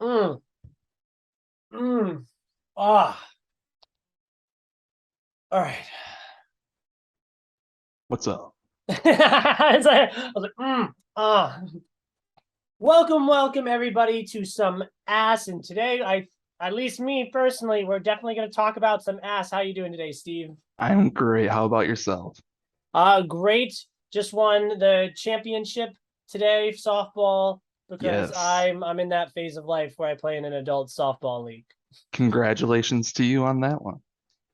Mm, mm. Ah, all right. What's up? I was like, ah. Welcome everybody to some ass. And today, at least me personally, we're definitely going to talk about some ass. How you doing today, Steve? I'm great. How about yourself? Great. Just won the championship today, softball, because Yes. I'm in that phase of life where I play in an adult softball league. Congratulations to you on that one.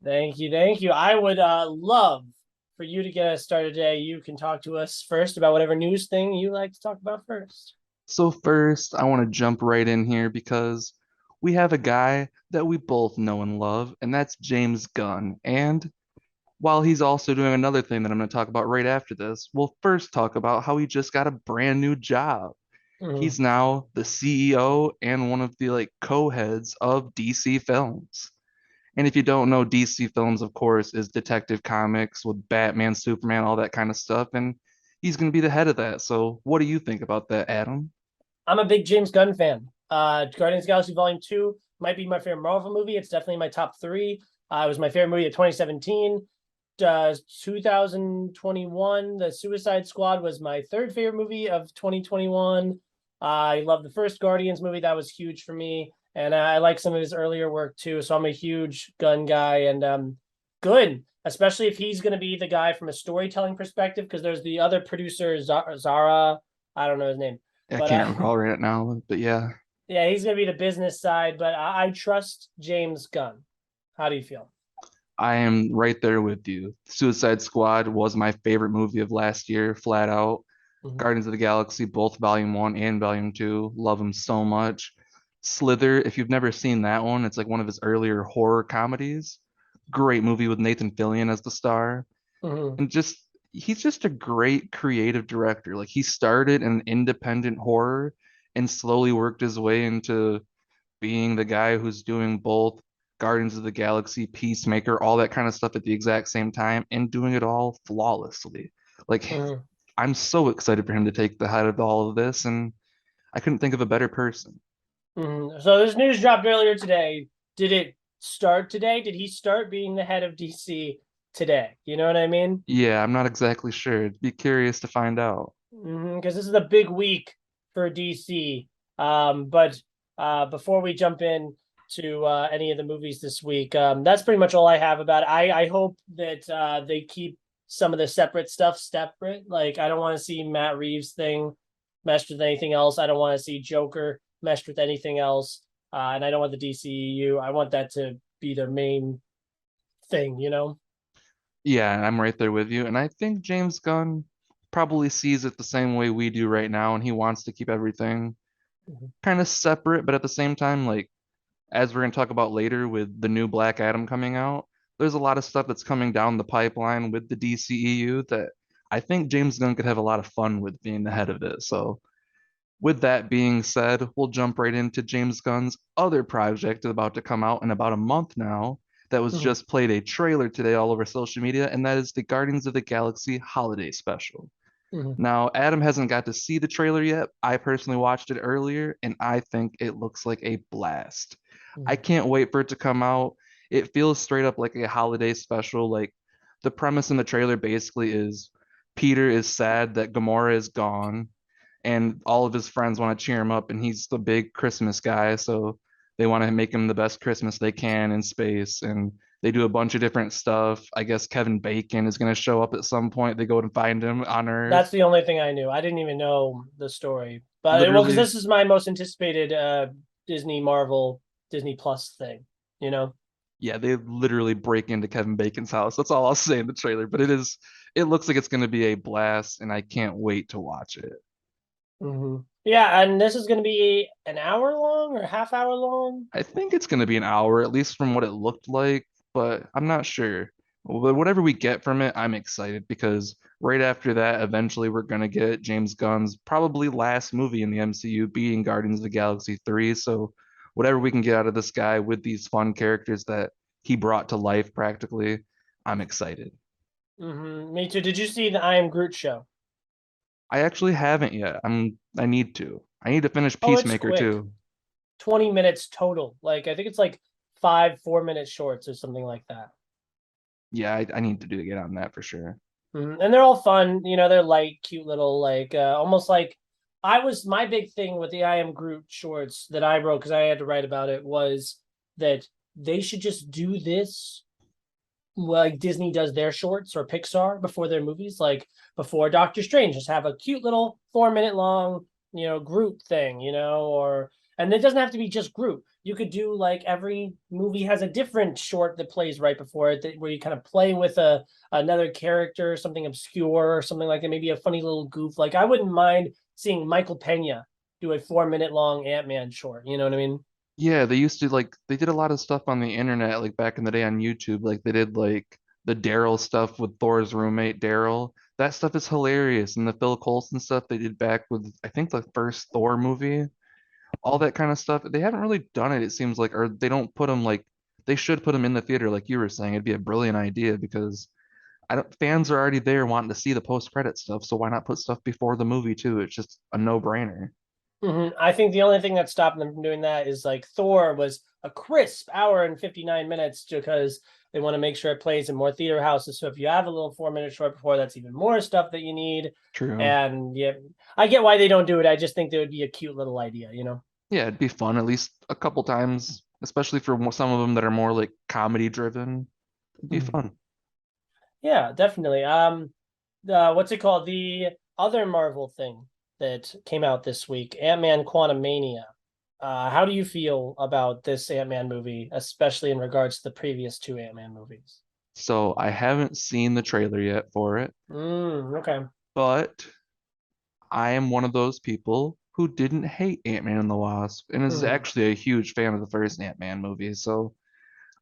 Thank you. I would love for you to get us started today. You can talk to us first about whatever news thing you like to talk about first. So first, I want to jump right in here because we have a guy that we both know and love, and that's James Gunn. And while he's also doing another thing that I'm going to talk about right after this, we'll first talk about how he just got a brand new job. Mhm. He's now the CEO and one of the co-heads of DC Films. And if you don't know, DC Films, of course, is Detective Comics with Batman, Superman, all that kind of stuff. And he's going to be the head of that. So, what do you think about that, Adam? I'm a big James Gunn fan. Guardians of the Galaxy Volume 2 might be my favorite Marvel movie. It's definitely my top three. It was my favorite movie of 2017. 2021, The Suicide Squad was my third favorite movie of 2021. I love the first Guardians movie. That was huge for me. And I like some of his earlier work too. So I'm a huge Gunn guy and good, especially if he's going to be the guy from a storytelling perspective, because there's the other producer, Zara. I don't know his name. I But can't recall right now, but yeah, yeah, he's gonna be the business side, but I trust James Gunn. How do you feel? I am right there with you. Suicide Squad was my favorite movie of last year, flat out. Mhm. Guardians of the Galaxy, both Volume 1 and Volume 2, love them so much. Slither, if you've never seen that one, it's like one of his earlier horror comedies. Great movie with Nathan Fillion as the star. Mhm. And just he's just a great creative director. Like he started in independent horror and slowly worked his way into being the guy who's doing both Guardians of the Galaxy, Peacemaker, all that kind of stuff at the exact same time and doing it all flawlessly. Like Mhm. I'm so excited for him to take the head of all of this and I couldn't think of a better person. Mhm. So this news dropped earlier today. Did it start today? Did he start being the head of DC today? You know what I mean? Yeah, I'm not exactly sure. Be curious to find out. Because this is a big week for DC. But before we jump in to any of the movies this week, that's pretty much all I have about it. I hope that they keep some of the separate stuff separate. Like I don't want to see Matt Reeves thing meshed with anything else. I don't want to see Joker meshed with anything else. And I don't want the DCEU. I want that to be their main thing, you know? Yeah, I'm right there with you. And I think James Gunn probably sees it the same way we do right now, and he wants to keep everything Mhm. kind of separate, but at the same time, as we're going to talk about later with the new Black Adam coming out, there's a lot of stuff that's coming down the pipeline with the DCEU that I think James Gunn could have a lot of fun with being the head of it. So, with that being said, we'll jump right into James Gunn's other project about to come out in about a month now. That was Mhm. just played a trailer today all over social media, and that is the Guardians of the Galaxy Holiday Special. Mhm. Now, Adam hasn't got to see the trailer yet. I personally watched it earlier, and I think it looks like a blast. I Mhm. can't wait for it to come out. It feels straight up like a holiday special. Like the premise in the trailer basically is Peter is sad that Gamora is gone, and all of his friends want to cheer him up, and he's the big Christmas guy, so they want to make him the best Christmas they can in space, and they do a bunch of different stuff. I guess Kevin Bacon is going to show up at some point. They go and find him on Earth. That's the only thing I knew. I didn't even know the story. But well, because Literally, this is my most anticipated Disney Marvel Disney Plus thing, you know? yeah, they literally break into Kevin Bacon's house. That's all I'll say in the trailer, but it looks like it's going to be a blast, and I can't wait to watch it. Yeah, and this is going to be an hour long or half hour long. I think it's going to be an hour, at least from what it looked like, but I'm not sure. But whatever we get from it, I'm excited because right after that, eventually we're going to get James Gunn's probably last movie in the MCU being Guardians of the Galaxy 3. So whatever we can get out of this guy with these fun characters that he brought to life practically, I'm excited. Me too. Did you see the I Am Groot show? I actually haven't yet. I need to. I need to finish Oh, it's Peacemaker quick. too. 20 minutes total. Like I think it's like 5 4 minute shorts or something like that. Yeah, I need to do get on that for sure. And they're all fun. They're light, cute little, like almost like my big thing with the I Am Groot shorts that I wrote because I had to write about it was that they should just do this like Disney does their shorts or Pixar before their movies, like before Doctor Strange, just have a cute little 4 minute long, Groot thing, or and it doesn't have to be just Groot. You could do like every movie has a different short that plays right before it where you kind of play with another character, something obscure or something like that, maybe a funny little goof. Like I wouldn't mind seeing Michael Pena do a 4 minute long Ant-Man short. You know what I mean? Yeah, they used to like they did a lot of stuff on the internet like back in the day on YouTube. Like they did like the Daryl stuff with Thor's roommate Daryl. That stuff is hilarious. And the Phil Coulson stuff they did back with I think the first Thor movie. All that kind of stuff. They haven't really done it, it seems like, or they don't put them like they should put them in the theater like you were saying. It'd be a brilliant idea because I don't fans are already there wanting to see the post-credit stuff, so why not put stuff before the movie too? It's just a no-brainer. I think the only thing that stopped them from doing that is like Thor was a crisp hour and 59 minutes because they want to make sure it plays in more theater houses. So if you have a little 4 minute short before, that's even more stuff that you need. True. And yeah, I get why they don't do it. I just think that would be a cute little idea. Yeah, it'd be fun at least a couple times, especially for some of them that are more like comedy driven. It'd be Mhm. fun. Yeah, definitely. What's it called? The other Marvel thing that came out this week, Ant-Man Quantumania. How do you feel about this Ant-Man movie, especially in regards to the previous two Ant-Man movies? So I haven't seen the trailer yet for it, Okay. but I am one of those people who didn't hate Ant-Man and the Wasp and is Mm, actually a huge fan of the first Ant-Man movie. So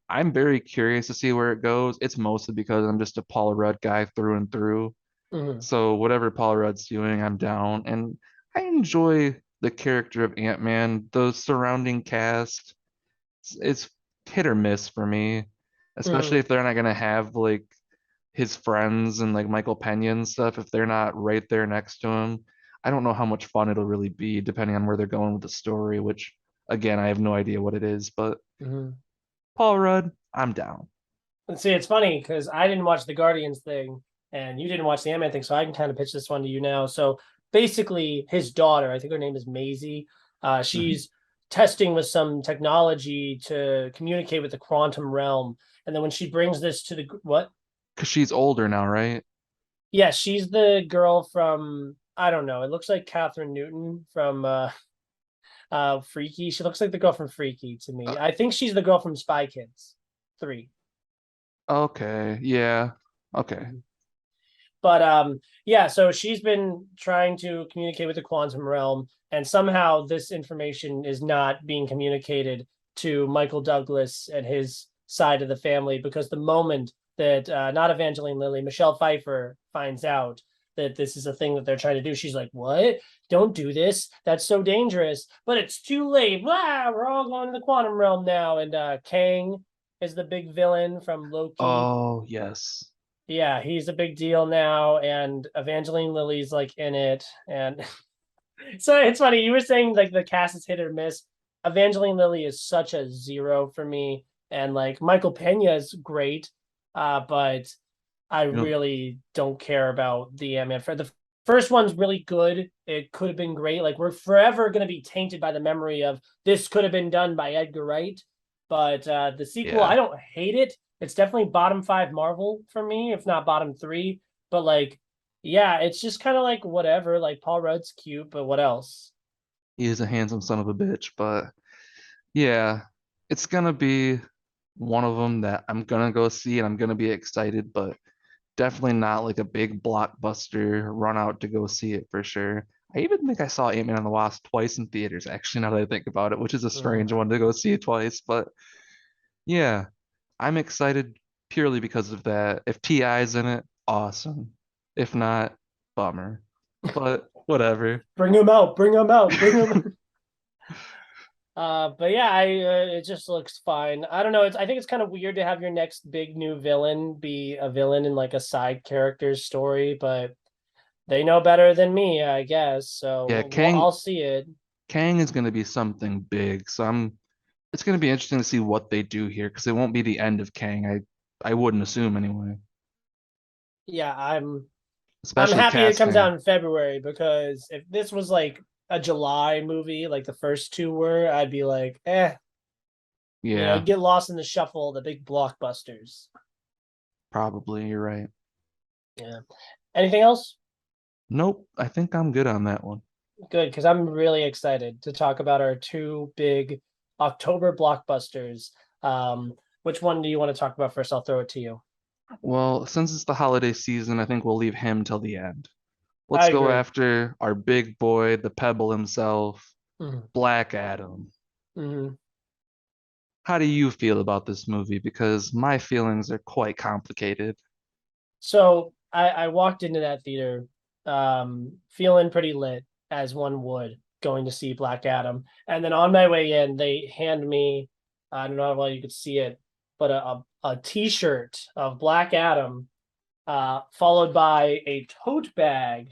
I'm very curious to see where it goes. It's mostly because I'm just a Paul Rudd guy through and through. mm, So whatever Paul Rudd's doing, I'm down. And I enjoy the character of Ant-Man. The surrounding cast, it's hit or miss for me, especially mm, if they're not gonna have like his friends and like Michael Pena and stuff, if they're not right there next to him. I don't know how much fun it'll really be depending on where they're going with the story, which again, I have no idea what it is, but mm. Paul Rudd, I'm down. And see, it's funny because I didn't watch the Guardians thing and you didn't watch the Ant-Man thing, so I can kind of pitch this one to you now. So basically, his daughter, I think her name is Maisie, Mhm. she's testing with some technology to communicate with the quantum realm. And then when she brings this to the what? Because she's older now, right? Yeah, she's the girl from I don't know. It looks like Catherine Newton from Freaky. She looks like the girl from Freaky to Uh, me. I think she's the girl from Spy Kids 3. okay, yeah, okay. Mhm. But yeah, so she's been trying to communicate with the quantum realm, and somehow this information is not being communicated to Michael Douglas and his side of the family because the moment that not Evangeline Lilly, Michelle Pfeiffer finds out that this is a thing that they're trying to do, she's like, "What? Don't do this. That's so dangerous." But it's too late. Blah, we're all going to the quantum realm now, and Kang is the big villain from Loki. Oh, yes. Yeah, he's a big deal now, and Evangeline Lilly's like in it, and so it's funny. You were saying like the cast is hit or miss. Evangeline Lilly is such a zero for me, and like Michael Pena is great, but I You know, really don't care about the Ant-Man. For the first one's really good. It could have been great. Like we're forever going to be tainted by the memory of this could have been done by Edgar Wright. But the sequel, I yeah. don't hate it. It's definitely bottom five Marvel for me, if not bottom three. But like, yeah, it's just kind of like whatever. Like Paul Rudd's cute, but what else? He is a handsome son of a bitch, but yeah, it's gonna be one of them that I'm gonna go see and I'm gonna be excited, but definitely not like a big blockbuster run out to go see it for sure. I even think I saw Ant-Man and the Wasp twice in theaters, actually, now that I think about it, which is a strange Mm. one to go see twice. But yeah, I'm excited purely because of that. If T.I.'s in it, awesome. If not, bummer. But whatever. Bring him out! Bring him out! Bring him! But yeah, I it just looks fine. I don't know. I think it's kind of weird to have your next big new villain be a villain in like a side character's story, but they know better than me, I guess. Yeah, So Kang I'll see it. Kang is going to be something big. So it's going to be interesting to see what they do here because it won't be the end of Kang. I wouldn't assume anyway, Yeah, I'm especially happy it comes casting. out in February because if this was like a July movie, like the first two were, I'd be like, Yeah, get lost in the shuffle of the big blockbusters. probably. You're right. Yeah. Anything else? Nope, I think I'm good on that one. Good, because I'm really excited to talk about our two big October blockbusters. Which one do you want to talk about first? I'll throw it to you. Well, since it's the holiday season, I think we'll leave him till the end. I Let's go agree. after our big boy, the Pebble himself, Mhm. Black Adam. Mhm. How do you feel about this movie? Because my feelings are quite complicated. So I walked into that theater feeling pretty lit, as one would, going to see Black Adam. And then on my way in, they hand me, I don't know how well you could see it, but a t-shirt of Black Adam, followed by a tote bag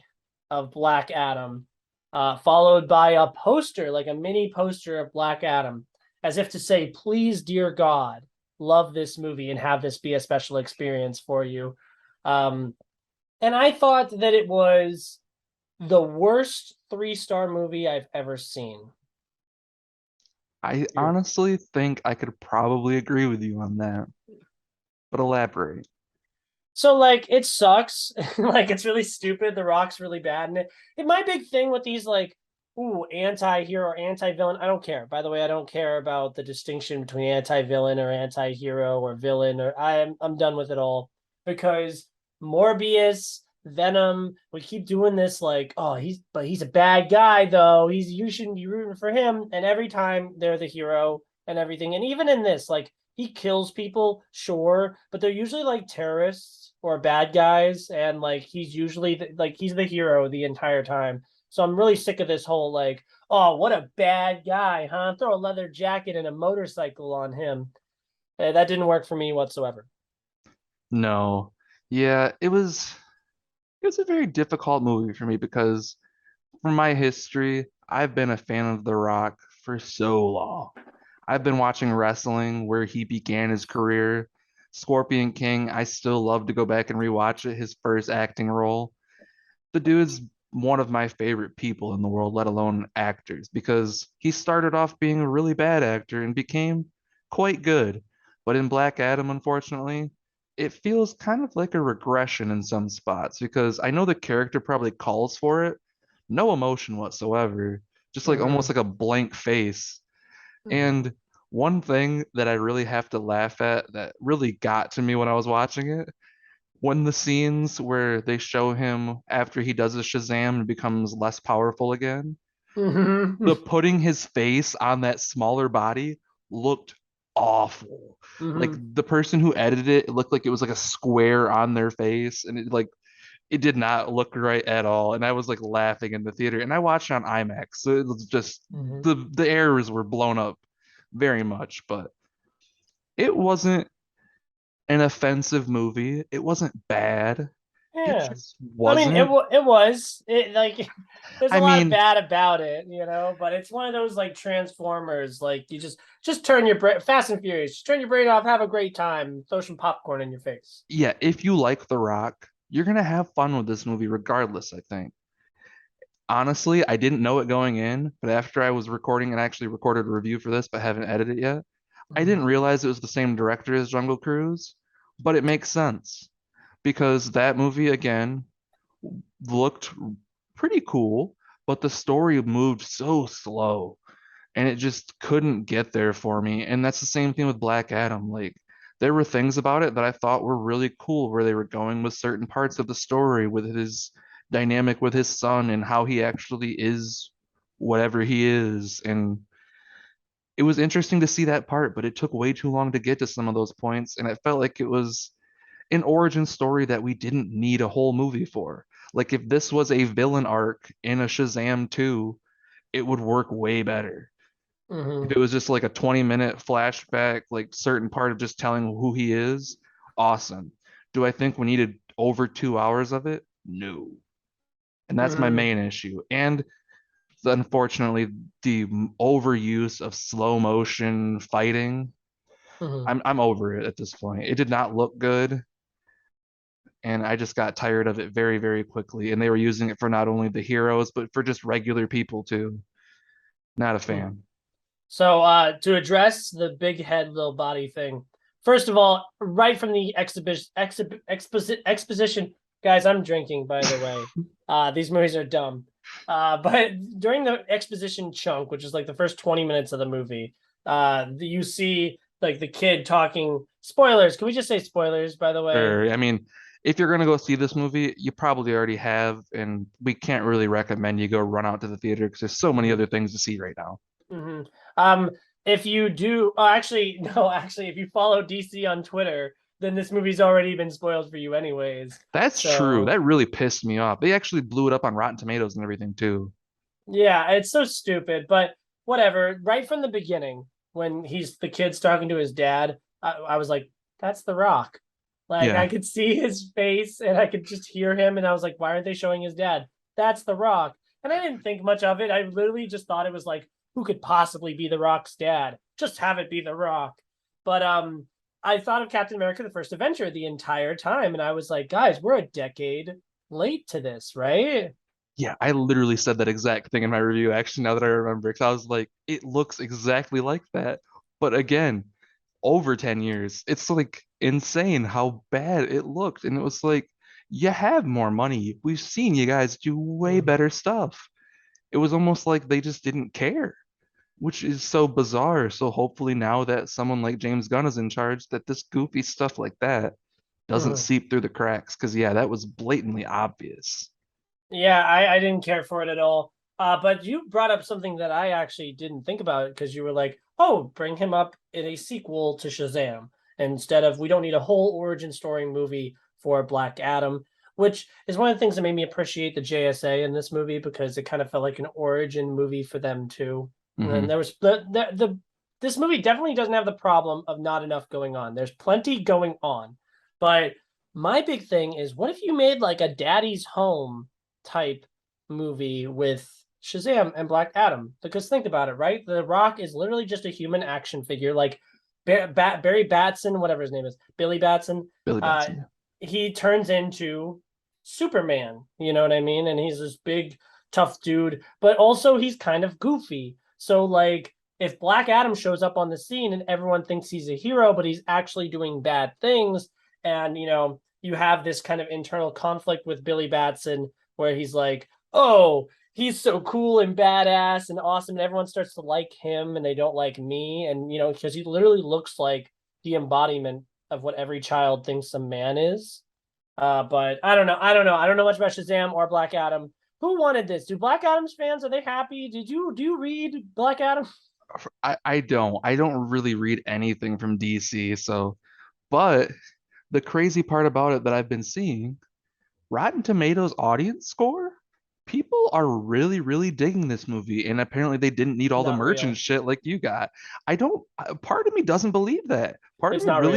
of Black Adam, followed by a poster, like a mini poster of Black Adam, as if to say, please, dear God, love this movie and have this be a special experience for you. Um, and I thought that it was the worst three-star movie I've ever seen. I honestly think I could probably agree with you on that, but elaborate. So like it sucks. Like it's really stupid. The Rock's really bad in it. My big thing with these like anti-hero or anti-villain, I don't care. By the way, I don't care about the distinction between anti-villain or anti-hero or villain or I'm done with it all because Morbius, Venom, we keep doing this like, oh, he's a bad guy though. You shouldn't be rooting for him. And every time they're the hero and everything. And even in this, like he kills people, sure, but they're usually like terrorists or bad guys, and like he's usually like he's the hero the entire time. So I'm really sick of this whole like, oh, what a bad guy, huh? Throw a leather jacket and a motorcycle on him. That didn't work for me whatsoever. No. Yeah, it was a very difficult movie for me because from my history, I've been a fan of The Rock for so long. I've been watching wrestling where he began his career. Scorpion King, I still love to go back and rewatch it, his first acting role. The dude's one of my favorite people in the world, let alone actors, because he started off being a really bad actor and became quite good. But in Black Adam, unfortunately, it feels kind of like a regression in some spots because I know the character probably calls for it, no emotion whatsoever, just like almost Mm-hmm. like a blank face. Mm-hmm. And one thing that I really have to laugh at that really got to me when I was watching it when the scenes where they show him after he does a Shazam and becomes less powerful again, Mm-hmm. the putting his face on that smaller body looked awful. Like Mm-hmm. the person who edited it, it looked like it was like a square on their face, and it did not look right at all. And I was like laughing in the theater, and I watched it on IMAX, so it was just Mm-hmm. the errors were blown up very much, but it wasn't an offensive movie. It wasn't bad. It Yeah. just I mean, wasn't. it was it like there's a I lot of mean, bad about it, but it's one of those like Transformers, like you just turn your brain Fast and Furious, just turn your brain off, have a great time, throw some popcorn in your face. yeah, if you like The Rock, you're gonna have fun with this movie regardless, I think. Honestly, I didn't know it going in, but after I was recording and actually recorded a review for this, but haven't edited it yet, I Mm-hmm. didn't realize it was the same director as Jungle Cruise, but it makes sense because that movie again looked pretty cool, but the story moved so slow and it just couldn't get there for me. And that's the same thing with Black Adam. Like there were things about it that I thought were really cool where they were going with certain parts of the story with his dynamic with his son and how he actually is whatever he is. And it was interesting to see that part, but it took way too long to get to some of those points. And it felt like it was an origin story that we didn't need a whole movie for. Like if this was a villain arc in a Shazam 2, it would work way better. If Mm-hmm. it was just like a 20-minute flashback, like certain part of just telling who he is, awesome. Do I think we needed over 2 hours of it? No. And that's my Mm-hmm. main issue. And Unfortunately, the overuse of slow motion fighting, Mhm. I'm over it at this point. It did not look good, and I just got tired of it very, very quickly. And they were using it for not only the heroes, but for just regular people too. Not a Mhm. fan. So to address the big head, little body thing, first of all, right from the exposition, guys, I'm drinking, by the way. These movies are dumb. But during the exposition chunk, which is like the first 20 minutes of the movie, you see like the kid talking. Spoilers. Can we just say spoilers, by the way? Or, I mean, if you're gonna go see this movie, you probably already have, and we can't really recommend you go run out to the theater because there's so many Mhm. other things to see right now. Hmm. If you do, oh, actually, no, actually, if you follow DC on Twitter, then this movie's already been spoiled for you, anyways. That's true. So That really pissed me off. They actually blew it up on Rotten Tomatoes and everything too. yeah, it's so stupid, but whatever. Right from the beginning, when the kid's talking to his dad, I was like, "That's The Rock." Like Yeah. I could see his face and I could just hear him, and I was like, "Why aren't they showing his dad?" That's The Rock, and I didn't think much of it. I literally just thought it was like, who could possibly be The Rock's dad? Just have it be The Rock. But I thought of Captain America: The First Avenger the entire time, and I was like, guys, we're a decade late to this, right? Yeah, I literally said that exact thing in my review, actually, now that I remember, because I was like, it looks exactly like that. But again, over 10 years, it's like insane how bad it looked. And it was like, you have more money. We've seen you guys do way Mhm. better stuff. It was almost like they just didn't care, which is so bizarre. So hopefully now that someone like James Gunn is in charge, that this goofy stuff like that doesn't Mhm. seep through the cracks. Because yeah, that was blatantly obvious. Yeah, I didn't care for it at all. But you brought up something that I actually didn't think about because you were like, oh, bring him up in a sequel to Shazam instead of we don't need a whole origin story movie for Black Adam, which is one of the things that made me appreciate the JSA in this movie because it kind of felt like an origin movie for them too. And then Hmm. there was the this movie definitely doesn't have the problem of not enough going on. There's plenty going on, but my big thing is what if you made like a Daddy's Home type movie with Shazam and Black Adam. Because think about it, right? The Rock is literally just a human action figure, like Barry Batson, whatever his name is, Billy Batson. Billy Uh, Batson. Yeah. he turns into Superman. You know what I mean? And he's this big, tough dude, but also he's kind of goofy. So like, if Black Adam shows up on the scene and everyone thinks he's a hero, but he's actually doing bad things, and you have this kind of internal conflict with Billy Batson where he's like, "Oh, he's so cool and badass and awesome," and everyone starts to like him and they don't like me, and because he literally looks like the embodiment of what every child thinks a man is. But I don't know. I don't know much about Shazam or Black Adam. Who wanted this? Do Black Adam's fans are they happy? Do you read Black Adam? I don't really read anything from DC, so but the crazy part about it that I've been seeing, Rotten Tomatoes audience score, people are really, really digging this movie, and apparently they didn't need all the Not merch and real. shit like you got. I don't, part of me doesn't believe that. It's not real.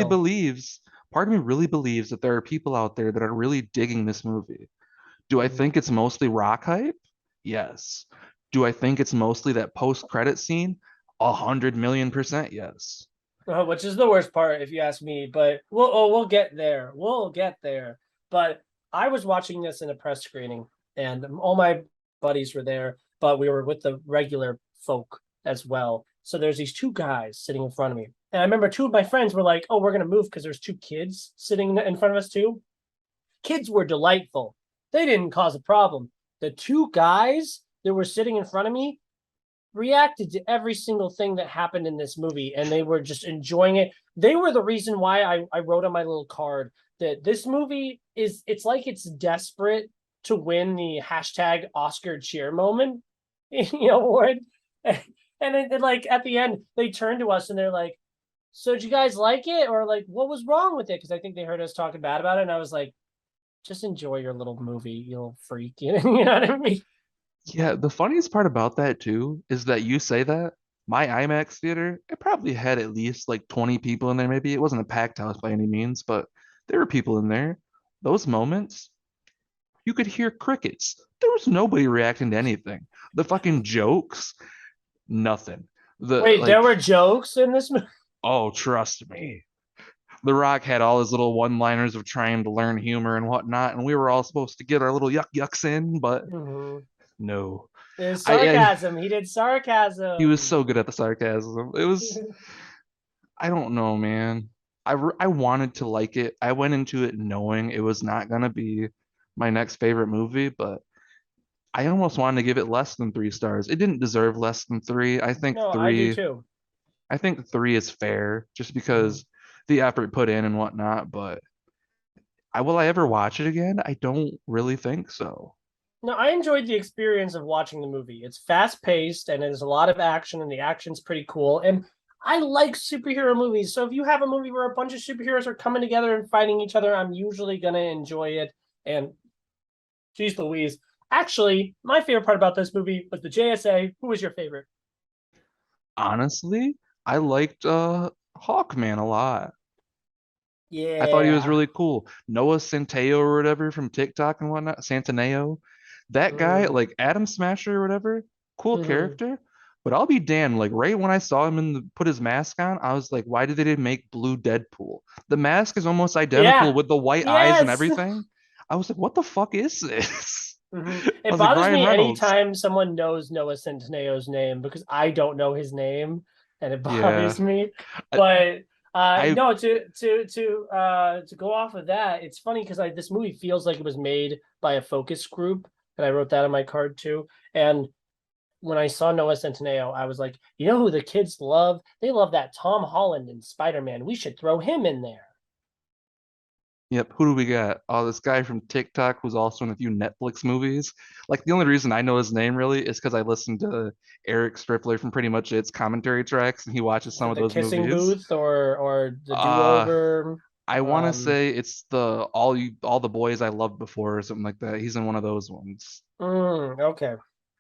Part of me really believes that there are people out there that are really digging this movie. Do I Mhm. think it's mostly rock hype? Yes. Do I think it's mostly that post-credit scene? 100 million% yes. Which is the worst part, if you ask me. But we'll get there. We'll get there. But I was watching this in a press screening, and all my buddies were there, but we were with the regular folk as well. So there's these two guys sitting in front of me, and I remember two of my friends were like, "Oh, we're gonna move because there's two kids sitting in front of us too." Kids were delightful. They didn't cause a problem. The two guys that were sitting in front of me reacted to every single thing that happened in this movie and they were just enjoying it. They were the reason why I wrote on my little card that this movie it's like it's desperate to win the hashtag Oscar cheer moment, award. And then like at the end, they turn to us and they're like, so did you guys like it? Or like what was wrong with it? Because I think they heard us talking bad about it. And I was like, just enjoy your little movie, you little freak. You know what I mean? Yeah, the funniest part about that too is that you say that my IMAX theater, it probably had at least like 20 people in there. Maybe it wasn't a packed house by any means, but there were people in there. Those moments, you could hear crickets. There was nobody reacting to anything. The fucking jokes, nothing. The Wait, there like, were jokes in this movie? oh, trust me. The Rock had all his little one-liners of trying to learn humor and whatnot, and we were all supposed to get our little yucks in, but Mhm. no. It was I sarcasm. He did he was sarcasm. so good at the sarcasm. It was, I don't know, man. I wanted to like it. I went into it knowing it was not gonna be my next favorite movie, but I almost wanted to give it less than 3 stars. It didn't deserve less than three. No, I do too. I think three is fair just Mhm. because the effort put in and whatnot, but will I ever watch it again? I don't really think so. No, I enjoyed the experience of watching the movie. It's fast paced and there's a lot of action, and the action's pretty cool. And I like superhero movies. So if you have a movie where a bunch of superheroes are coming together and fighting each other, I'm usually going to enjoy it. And geez Louise. Actually, my favorite part about this movie was the JSA. Who was your favorite? Honestly, I liked Hawkman a lot. I thought he was Yeah. really cool. Noah Centeo or whatever from TikTok and whatnot, Santaneo. That guy, Mm-hmm. like Adam Smasher or whatever, cool Mm-hmm. character. But I'll be damned, like right when I saw him put his mask on, I was like, why did they make blue Deadpool? The mask is almost identical Yeah. with the white eyes and Yes. everything. I was like, what the fuck is this? Mm-hmm. I It was like, bothers Ryan me Reynolds. anytime someone knows Noah Centineo's name because I don't know his name, and it Yeah. bothers me. I, But I no, to go off of that, it's funny because this movie feels like it was made by a focus group, and I wrote that on my card too. And when I saw Noah Centineo, I was like, you know who the kids love? They love that Tom Holland in Spider-Man. We should throw him in there. Yep. Who do we got? Oh, this guy from TikTok who's also in a few Netflix movies. Like the only reason I know his name really is because I listened to Eric Striffler from pretty much its commentary tracks, and he watches Is some it of the those kissing movies. booth or the Uh, do-over? I want to Um, say it's the all the boys I loved before or something like that. He's in one of those ones, okay.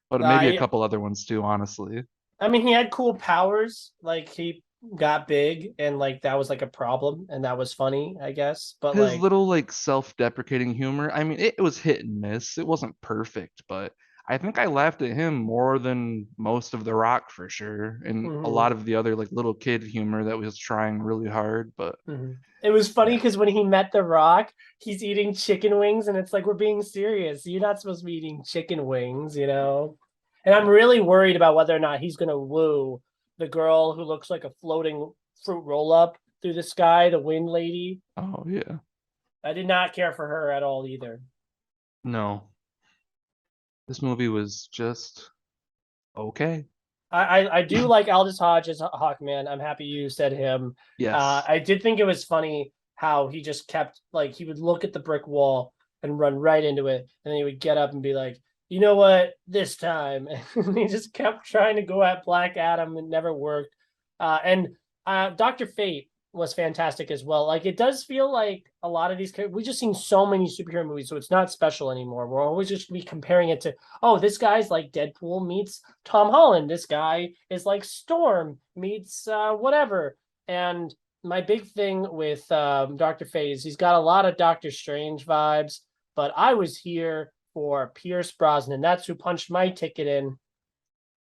but maybe a I couple other ones too, honestly. I mean, he had cool powers. Like he got big, and like that was like a problem, and that was funny, I guess. But His like, little like self-deprecating humor, I mean, it was hit and miss. It wasn't perfect, but I think I laughed at him more than most of The Rock for sure, and a mhm, lot of the other like little kid humor that was trying really hard. But mhm. It was funny yeah, because when he met The Rock, he's eating chicken wings, and it's like we're being serious. You're not supposed to be eating chicken wings, you know. And I'm yeah. really worried about whether or not he's gonna woo the girl who looks like a floating fruit roll up through the sky, the wind lady. Oh yeah. I did not care for her at all either. No, this movie was just okay. I do like Aldous Hodge as Hawkman. I'm happy you said him. Yes. I did think it was funny how he just kept like he would look at the brick wall and run right into it, and then he would get up and be like, "You know what? This time," and he just kept trying to go at Black Adam and never worked. And Doctor Fate was fantastic as well. Like it does feel like a lot of these we just seen so many superhero movies, so it's not special anymore. We're always just be comparing it to, oh, this guy's like Deadpool meets Tom Holland. This guy is like Storm meets whatever. And my big thing with Doctor Fate is he's got a lot of Doctor Strange vibes, but I was here for Pierce Brosnan. That's who punched my ticket in.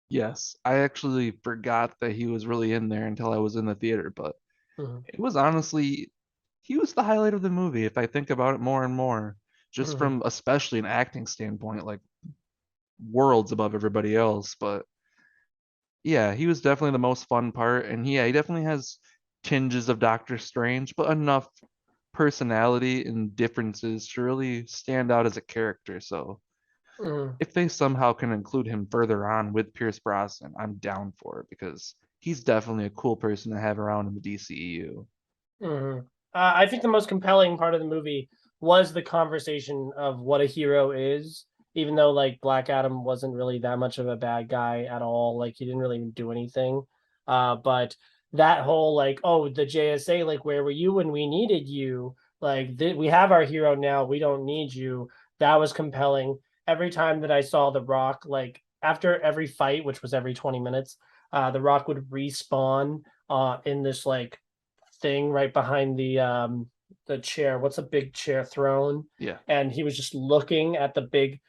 Yes. I actually forgot that he was really in there until I was in the theater, but Mhm. it was honestly, he was the highlight of the movie if I think about it more and more, just Mhm. from especially an acting standpoint, like worlds above everybody else. But yeah, he was definitely the most fun part, and he definitely has tinges of Doctor Strange, but enough personality and differences to really stand out as a character. So Mhm. if they somehow can include him further on with Pierce Brosnan, I'm down for it because he's definitely a cool person to have around in the DCEU. Mhm. I think the most compelling part of the movie was the conversation of what a hero is, even though like Black Adam wasn't really that much of a bad guy at all. Like he didn't really even do anything. But that whole like, oh, the JSA, like, where were you when we needed you? Like we have our hero now, we don't need you. That was compelling. Every time that I saw The Rock, like after every fight, which was every 20 minutes, The Rock would respawn in this like thing right behind the chair. What's a big chair throne? Yeah. And he was just looking at the big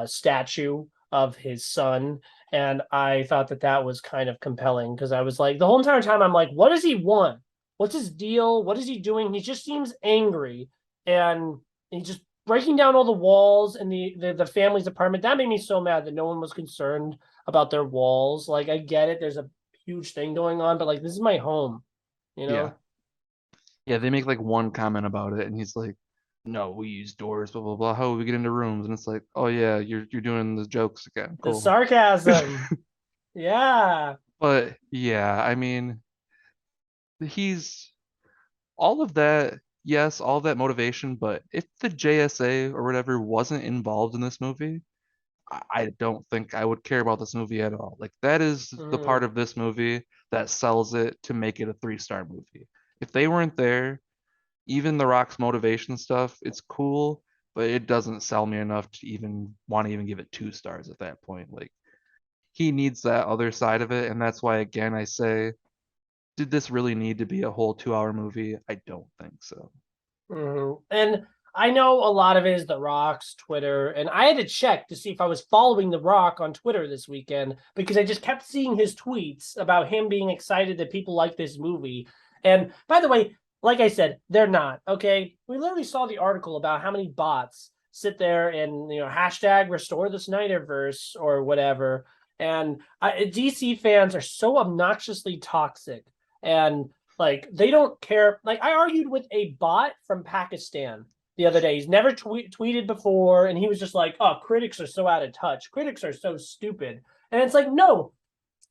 statue of his son. And I thought that that was kind of compelling because I was like, the whole entire time, I'm like, what does he want? What's his deal? What is he doing? He just seems angry and he's just breaking down all the walls in the family's apartment. That made me so mad that no one was concerned about their walls. Like, I get it, there's a huge thing going on, but like, this is my home, you Yeah. know? Yeah, they make like one comment about it and he's like, no, we use doors, blah blah blah. How do we get into rooms? And it's like, oh yeah, you're doing the jokes again. The Cool. sarcasm. Yeah. But yeah, I mean, he's all of that, yes, all of that motivation, but if the JSA or whatever wasn't involved in this movie, I don't think I would care about this movie at all. Like that is the Mhm. part of this movie that sells it to make it a 3-star movie. If they weren't there, even The Rock's motivation stuff, it's cool, but it doesn't sell me enough to even want to even give it 2 stars at that point. Like he needs that other side of it, and that's why again I say, did this really need to be a whole 2-hour movie? I don't think so. And I know a lot of it is The Rock's Twitter, and I had to check to see if I was following The Rock on Twitter this weekend because I just kept seeing his tweets about him being excited that people like this movie. And by the way, like I said, they're not. Okay, we literally saw the article about how many bots sit there and hashtag restore the Snyderverse or whatever. And DC fans are so obnoxiously toxic, and like they don't care. Like I argued with a bot from Pakistan the other day. He's never tweeted before, and he was just like, "Oh, critics are so out of touch. Critics are so stupid." And it's like, no,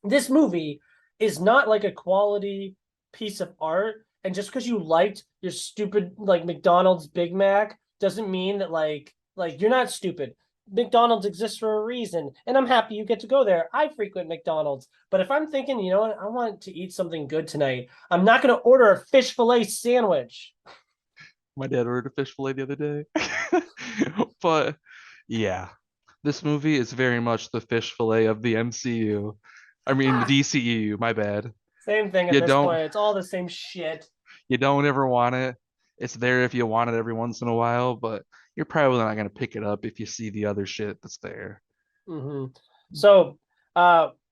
this movie is not like a quality piece of art. And just because you liked your stupid like McDonald's Big Mac doesn't mean that like you're not stupid. McDonald's exists for a reason, and I'm happy you get to go there. I frequent McDonald's, but if I'm thinking, you know what, I want to eat something good tonight, I'm not going to order a fish fillet sandwich. My dad ordered a fish fillet the other day. But yeah, this movie is very much the fish fillet of the MCU. I mean, the DCEU, my bad. Same thing at You this don't point. It's all the same shit. you don't ever want it. It's there if you want it every once in a while, but you're probably not gonna pick it up if you see the other shit that's there. Mm-hmm. So,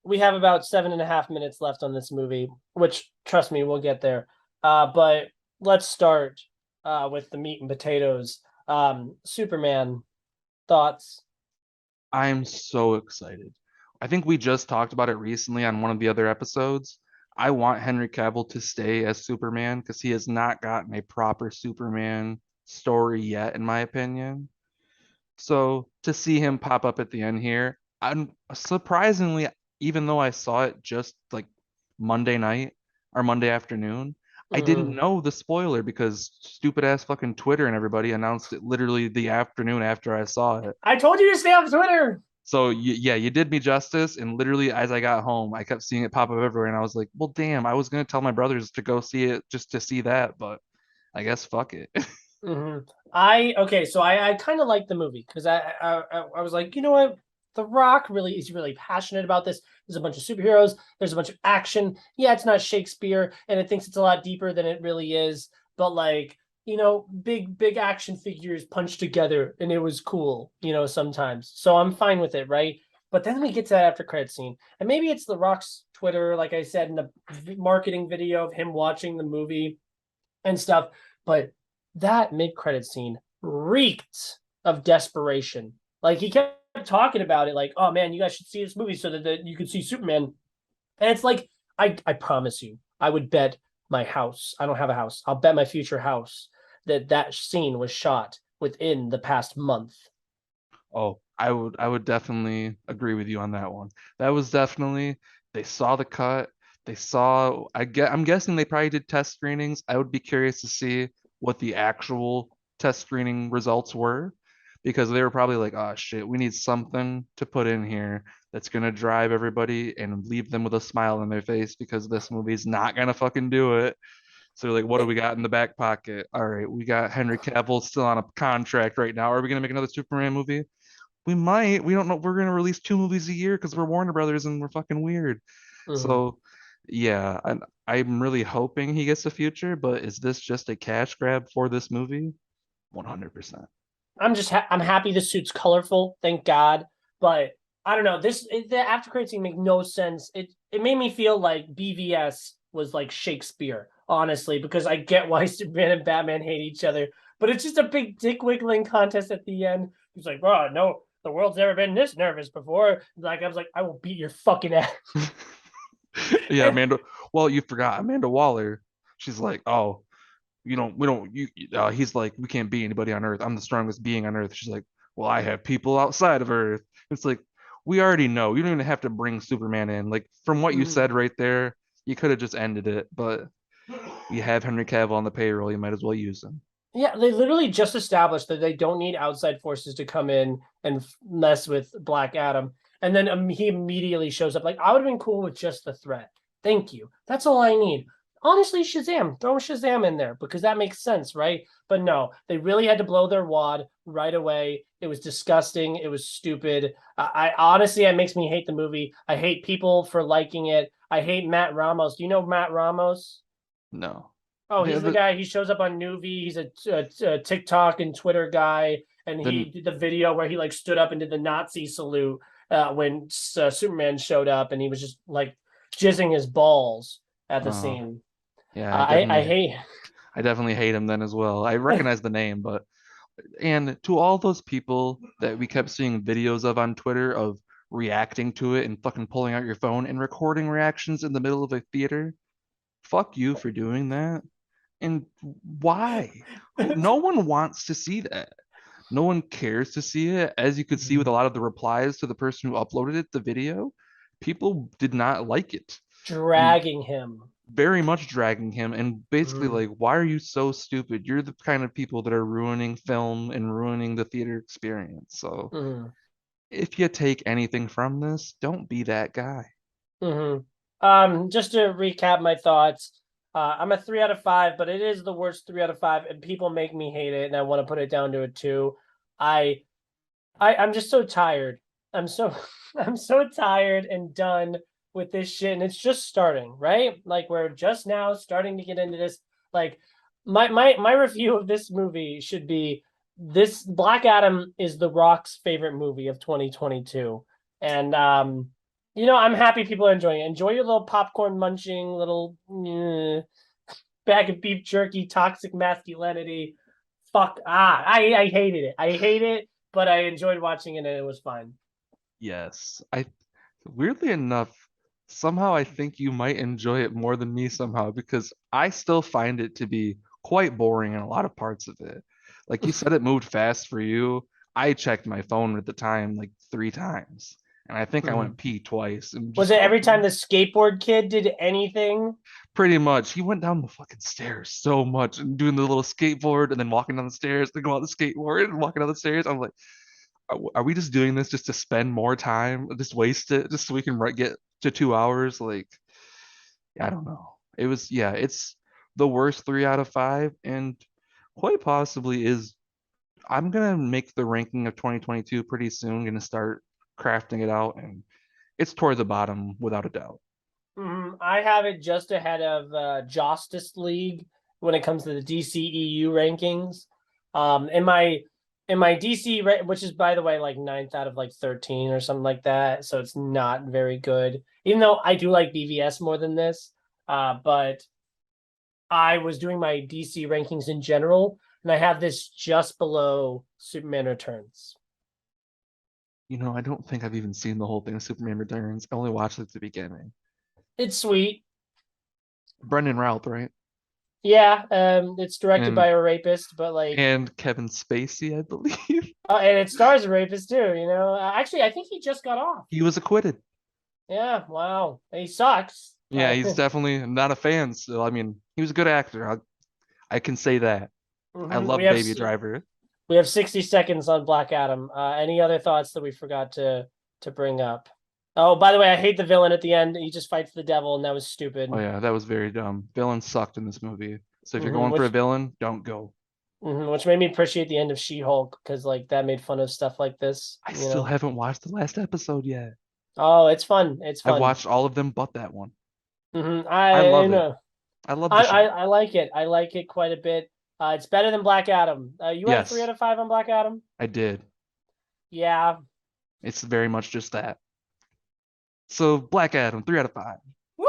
we have about 7.5 minutes left on this movie, which trust me, we'll get there. But let's start with the meat and potatoes. Superman thoughts. I'm so excited. I think we just talked about it recently on one of the other episodes. I want Henry Cavill to stay as Superman because he has not gotten a proper Superman story yet, in my opinion. So to see him pop up at the end here, I'm surprisingly, even though I saw it just like Monday night or Monday afternoon, I didn't Mm-hmm. know the spoiler because stupid ass fucking Twitter and everybody announced it literally the afternoon after I saw it. I told you to stay off Twitter. So yeah, you did me justice. And literally, as I got home, I kept seeing it pop up everywhere, and I was like, "Well, damn! I was gonna tell my brothers to go see it just to see that, but I guess fuck it." Mm-hmm. I okay, so I kind of like the movie because I was like, you know what, The Rock really is really passionate about this. There's a bunch of superheroes. There's a bunch of action. Yeah, it's not Shakespeare, and it thinks it's a lot deeper than it really is. But like, big action figures punched together, and it was cool. Sometimes. So I'm fine with it, right? But then we get to that after credit scene, and maybe it's The Rock's Twitter, like I said in the marketing video of him watching the movie and stuff. But that mid-credit scene reeked of desperation. Like he kept talking about it, like, "Oh man, you guys should see this movie so that you could see Superman." And it's like, I promise you, I would bet my house. I don't have a house. I'll bet my future house that that scene was shot within the past month. Oh, I would definitely agree with you on that one. That was definitely they saw the cut. They saw I'm guessing they probably did test screenings. I would be curious to see what the actual test screening results were because they were probably like, "Oh shit, we need something to put in here that's gonna drive everybody and leave them with a smile on their face because this movie's not gonna fucking do it." So they're like, what do we got in the back pocket? All right, we got Henry Cavill still on a contract right now. Are we gonna make another Superman movie? We might. We don't know. We're gonna release 2 movies a year because we're Warner Brothers and we're fucking weird. Mm-hmm. So yeah, I'm really hoping he gets a future, but is this just a cash grab for this movie? 100%. I'm happy the suit's colorful, thank God. But I don't know. The after credit scene make no sense. It made me feel like BVS was like Shakespeare, honestly, because I get why Superman and Batman hate each other, but it's just a big dick wiggling contest at the end. He's like, "Oh no, the world's never been this nervous before." Like I was like, "I will beat your fucking ass." Yeah, And Amanda. Well, you forgot Amanda Waller. She's like, oh, we don't, you. He's like, we can't be anybody on Earth. I'm the strongest being on Earth. She's like, well, I have people outside of Earth. It's like, we already know. You don't even have to bring Superman in. Like from what you Mhm. said right there, you could have just ended it. But you have Henry Cavill on the payroll. You might as well use him. Yeah, they literally just established that they don't need outside forces to come in and mess with Black Adam. And then he immediately shows up. Like, I would have been cool with just the threat. Thank you. That's all I need. Honestly, Shazam, throw Shazam in there because that makes sense, right? But no, they really had to blow their wad right away. It was disgusting. It was stupid. I honestly, it makes me hate the movie. I hate people for liking it. I hate Matt Ramos. Do you know Matt Ramos? No. Oh, The, he's the the, guy. He shows up on Nuvi. He's a TikTok and Twitter guy, and he the did the video where he like stood up and did the Nazi salute when Superman showed up, and he was just like jizzing his balls at the uh, scene. yeah, I hate. I definitely hate him then as well. I recognize the name, but and to all those people that we kept seeing videos of on Twitter of reacting to it and fucking pulling out your phone and recording reactions in the middle of a theater, fuck you for doing that. And why? No one wants to see that. No one cares to see it. As you could see with a lot of the replies to the person who uploaded it, the video, people did not like it. And Dragging him. very much dragging him and basically Mm, like, why are you so stupid? You're the kind of people that are ruining film and ruining the theater experience. So mm, if you take anything from this, don't be that guy. mm. Just to recap my thoughts, I'm a 3 out of 5, but it is the worst 3 out of 5, and people make me hate it, and I want to put it down to a 2. I I'm just so tired. I'm so I'm so tired and done with this shit, and it's just starting, right? Like we're just now starting to get into this. Like my review of this movie should be this Black Adam is The Rock's favorite movie of 2022. And I'm happy people are enjoying it. Enjoy your little popcorn munching, little bag of beef jerky, toxic masculinity. Fuck I hated it. I hate it, but I enjoyed watching it and it was fine. Yes. I weirdly enough, somehow I think you might enjoy it more than me somehow because I still find it to be quite boring in a lot of parts of it. Like you said, it moved fast for you. I checked my phone at the time like 3 times, and I think I Hmm. went pee twice and Was just it every time the skateboard kid did anything? pretty much he went down the fucking stairs so much and doing the little skateboard and then walking down the stairs, then go on the skateboard and walking down the stairs. I'm like, are we just doing this just to spend more time, just waste it, just so we can get to 2 hours? Like, I don't know. It was, yeah, it's the worst 3 out of 5, and quite possibly is. I'm gonna make the ranking of 2022 pretty soon. Gonna start crafting it out, and it's toward the bottom without a doubt. I have it just ahead of Justice League when it comes to the DCEU rankings. In my DC, which is by the way like ninth out of like 13 or something like that, so it's not very good. Even though I do like BVS more than this, but I was doing my DC rankings in general, and I have this just below Superman Returns. I don't think I've even seen the whole thing of Superman Returns. I only watched like the beginning. It's sweet. Brendan Routh, right? Yeah, it's directed And by a rapist, but like and Kevin Spacey, I believe. and it stars a rapist too. Actually, I think he just got off. He was acquitted. Yeah, wow, he sucks. Yeah, he's definitely not a fan. So I mean, he was a good actor. I can say that. I Mhm. we love have Baby Driver. we have 60 seconds on Black Adam. Any other thoughts that we forgot to bring up? Oh, by the way, I hate the villain at the end. He just fights the devil, and that was stupid. Oh yeah, that was very dumb. Villain sucked in this movie. So if you're Hmm going for a which villain, don't go. which made me appreciate the end of She-Hulk because like that made fun of stuff like this. I still haven't watched the last episode yet. Oh, it's fun. It's I've fun. watched all of them but that one. I I love it. know. I love the I show. like it. I like it quite a bit. It's better than Black Adam. You had a three Yes, out of five on Black Adam. I did. Yeah, It's very much just that. So Black Adam, 3 out of 5. Woo!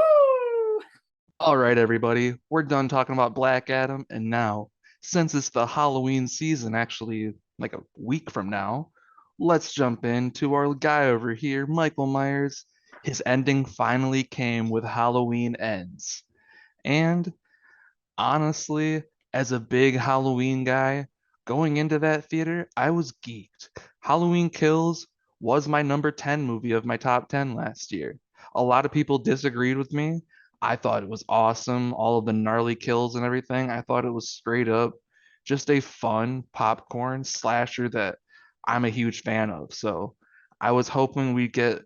All right, everybody, we're done talking about Black Adam, and now, since it's the Halloween season, actually like a week from now, let's jump into our guy over here, Michael Myers. His ending finally came with Halloween Ends. And honestly, as a big Halloween guy, going into that theater, I was geeked. Halloween Kills was my number 10 movie of my top 10 last year. A lot of people disagreed with me. I thought it was awesome, all of the gnarly kills and everything. I thought it was straight up just a fun popcorn slasher that I'm a huge fan of. So I was hoping we'd get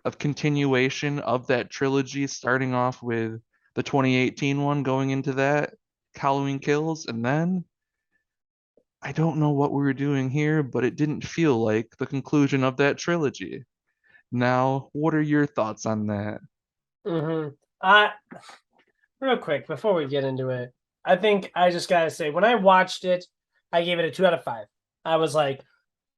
a continuation of that trilogy, starting off with the 2018 one going into that Halloween Kills, and then I don't know what we were doing here, but it didn't feel like the conclusion of that trilogy. Now, what are your thoughts on that? Mm-hmm. I Real quick before we get into it, I think I just gotta say when I watched it, I gave it a 2 out of 5. I was like,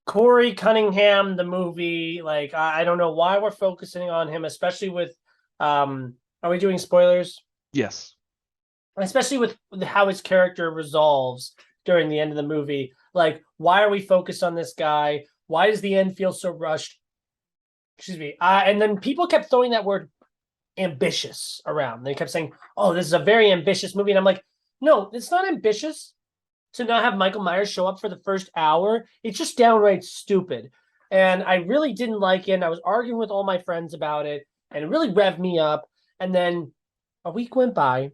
Corey Cunningham, the movie. Like, I don't know why we're focusing on him, especially with are we doing spoilers? Yes. Especially with how his character resolves during the end of the movie. Like, why are we focused on this guy? Why does the end feel so rushed? Excuse me. And then people kept throwing that word ambitious around. They kept saying, "Oh, this is a very ambitious movie," and I'm like, "No, it's not ambitious to not have Michael Myers show up for the first hour. It's just downright stupid." And I really didn't like it. And I was arguing with all my friends about it, and it really revved me up. And then a week went by,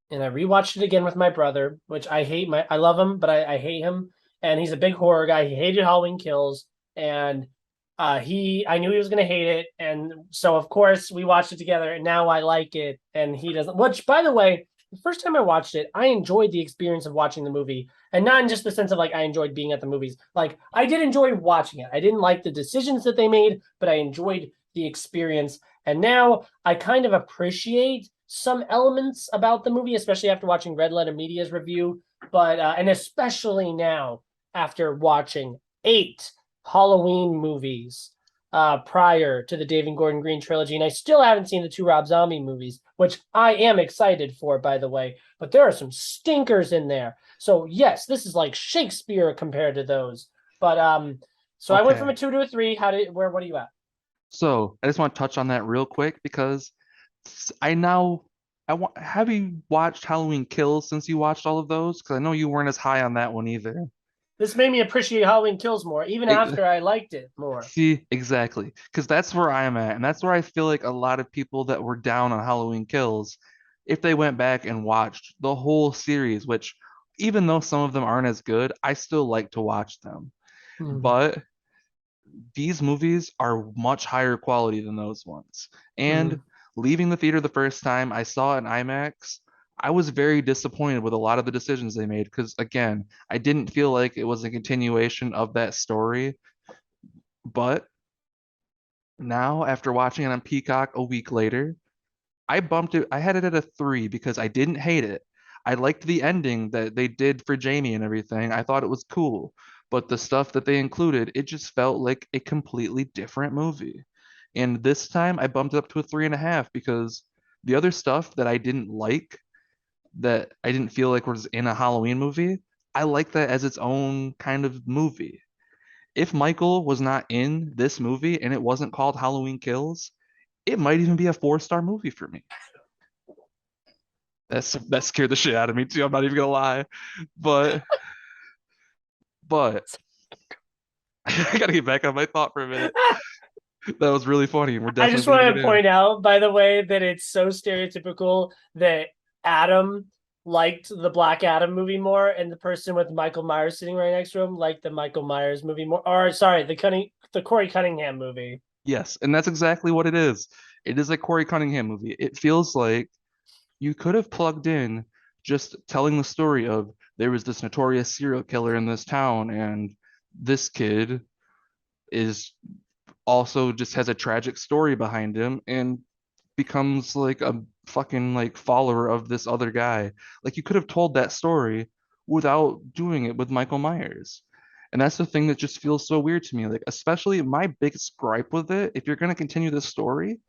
and I rewatched it again with my brother, which I hate. I love him, but I hate him. And he's a big horror guy. He hated Halloween Kills, and I knew he was gonna hate it, and so of course we watched it together. And now I like it, and he doesn't. Which, by the way, the first time I watched it, I enjoyed the experience of watching the movie, and not in just the sense of like I enjoyed being at the movies. Like I did enjoy watching it. I didn't like the decisions that they made, but I enjoyed the experience. And now I kind of appreciate some elements about the movie, especially after watching Red Letter Media's review. But and especially now after watching 8 Halloween movies prior to the David Gordon Green trilogy, and I still haven't seen the 2 Rob Zombie movies, which I am excited for, by the way. But there are some stinkers in there. So yes, this is like Shakespeare compared to those. But so I went from a Okay. 2 to a 3. How did where? What are you at? So I just want to touch on that real quick because I now I want have you watched Halloween Kills since you watched all of those? Because I know you weren't as high on that one either. This made me appreciate Halloween Kills more, even It, after I liked it more. See, exactly. Because that's where I'm at. And that's where I feel like a lot of people that were down on Halloween Kills, if they went back and watched the whole series, which even though some of them aren't as good, I still like to watch them. Mm-hmm. But these movies are much higher quality than those ones. And leaving the theater the first time I saw it in IMAX, I was very disappointed with a lot of the decisions they made because, again, I didn't feel like it was a continuation of that story. But now, after watching it on Peacock a week later, I bumped it. I had it at a 3 because I didn't hate it. I liked the ending that they did for Jamie and everything. I thought it was cool. But the stuff that they included, it just felt like a completely different movie. And this time I bumped it up to a 3.5 because the other stuff that I didn't like, that I didn't feel like was in a Halloween movie, I like that as its own kind of movie. If Michael was not in this movie and it wasn't called Halloween Kills, it might even be a 4-star movie for me. That scared the shit out of me too. I'm not even gonna lie, but but I gotta get back on my thought for a minute. That was really funny, and we're I just definitely leaving want it to in. point out, by the way, that it's so stereotypical that Adam liked the Black Adam movie more, and the person with Michael Myers sitting right next to him liked the Michael Myers movie more. Or sorry, the Corey Cunningham movie. Yes, and that's exactly what it is. It is a Corey Cunningham movie. It feels like you could have plugged in just telling the story of there was this notorious serial killer in this town, and this kid is also just has a tragic story behind him and becomes like a fucking like follower of this other guy. Like you could have told that story without doing it with Michael Myers. And that's the thing that just feels so weird to me. Like, especially my biggest gripe with it, if you're going to continue this story,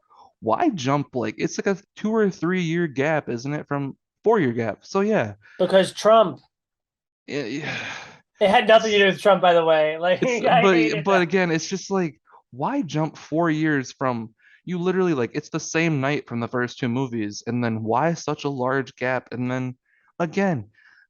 why jump like it's like a 2 or 3 year gap, isn't it? From 4 year gap. So yeah. Because Trump. Yeah, It had nothing to do with Trump, by the way. Like it's I hated but that. again, it's just like why jump 4 years from you literally like it's the same night from the first two movies, and then why such a large gap? And then again,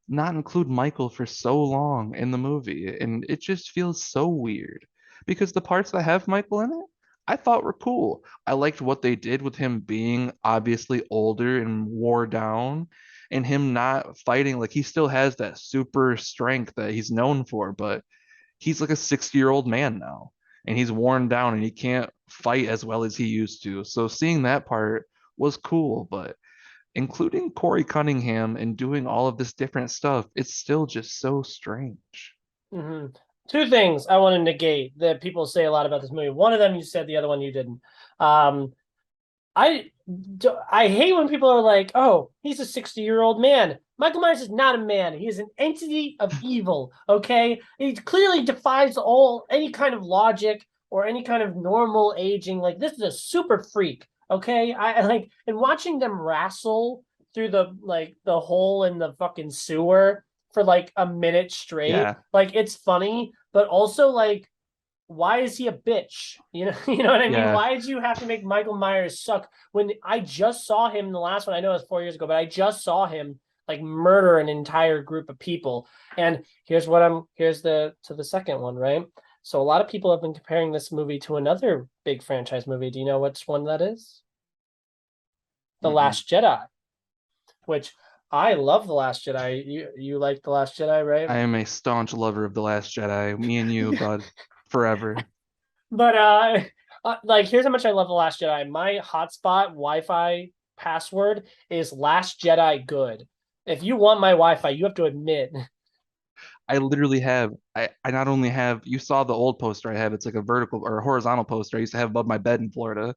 not include Michael for so long in the movie, and it just feels so weird because the parts that have Michael in it, I thought were cool. I liked what they did with him being obviously older and wore down. And him not fighting, like he still has that super strength that he's known for, but he's like a 60-year-old man now and he's worn down and he can't fight as well as he used to. So seeing that part was cool, but including Corey Cunningham and doing all of this different stuff, it's still just so strange. Hmm. Two things I want to negate that people say a lot about this movie. One of them you said, the other one you didn't. Um, I hate when people are like, "Oh, he's a 60-year-old man." Michael Myers is not a man. He is an entity of evil. Okay, he clearly defies all any kind of logic or any kind of normal aging. Like this is a super freak. Okay, I like and watching them wrestle through the hole in the fucking sewer for like a minute straight. Yeah, Like it's funny, but also like why is he a bitch? You know, you know what I mean? yeah, Why did you have to make Michael Myers suck when I just saw him in the last one? I know it was 4 years ago, but I just saw him like murder an entire group of people. And here's the second one, right? So a lot of people have been comparing this movie to another big franchise movie. Do you know which one that is? The mm-mm. Last Jedi, which I love The Last Jedi. You like The Last Jedi, right? I am a staunch lover of The Last Jedi. Me and you, bud, forever. But like here's how much I love The Last Jedi. My hotspot Wi-Fi password is Last Jedi good. If you want my Wi-Fi, you have to admit. I literally have I not only have you saw the old poster I have, it's like a vertical or a horizontal poster I used to have above my bed in Florida.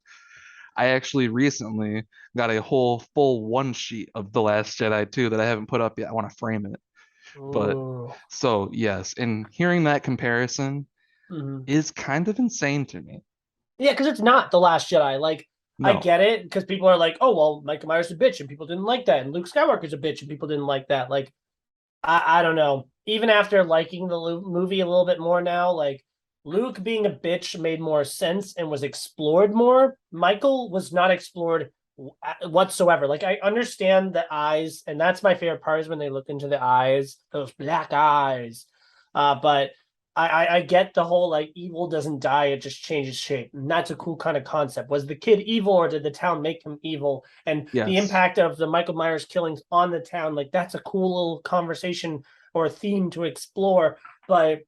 I actually recently got a whole full one sheet of The Last Jedi too that I haven't put up yet. I want to frame it. But Ooh. so yes, and hearing that comparison Mhm. is kind of insane to me. Yeah, because it's not The Last Jedi. Like I No. get it because people are like, oh well, Michael Myers is a bitch, and people didn't like that, and Luke Skywalker's a bitch, and people didn't like that. Like I don't know. Even after liking the movie a little bit more now, like Luke being a bitch made more sense and was explored more. Michael was not explored whatsoever. Like I understand the eyes, and that's my favorite part is when they look into the eyes, those black eyes. But I get the whole like evil doesn't die; it just changes shape, and that's a cool kind of concept. Was the kid evil, or did the town make him evil? And the Yes. impact of the Michael Myers killings on the town, like that's a cool little conversation or a theme to explore. But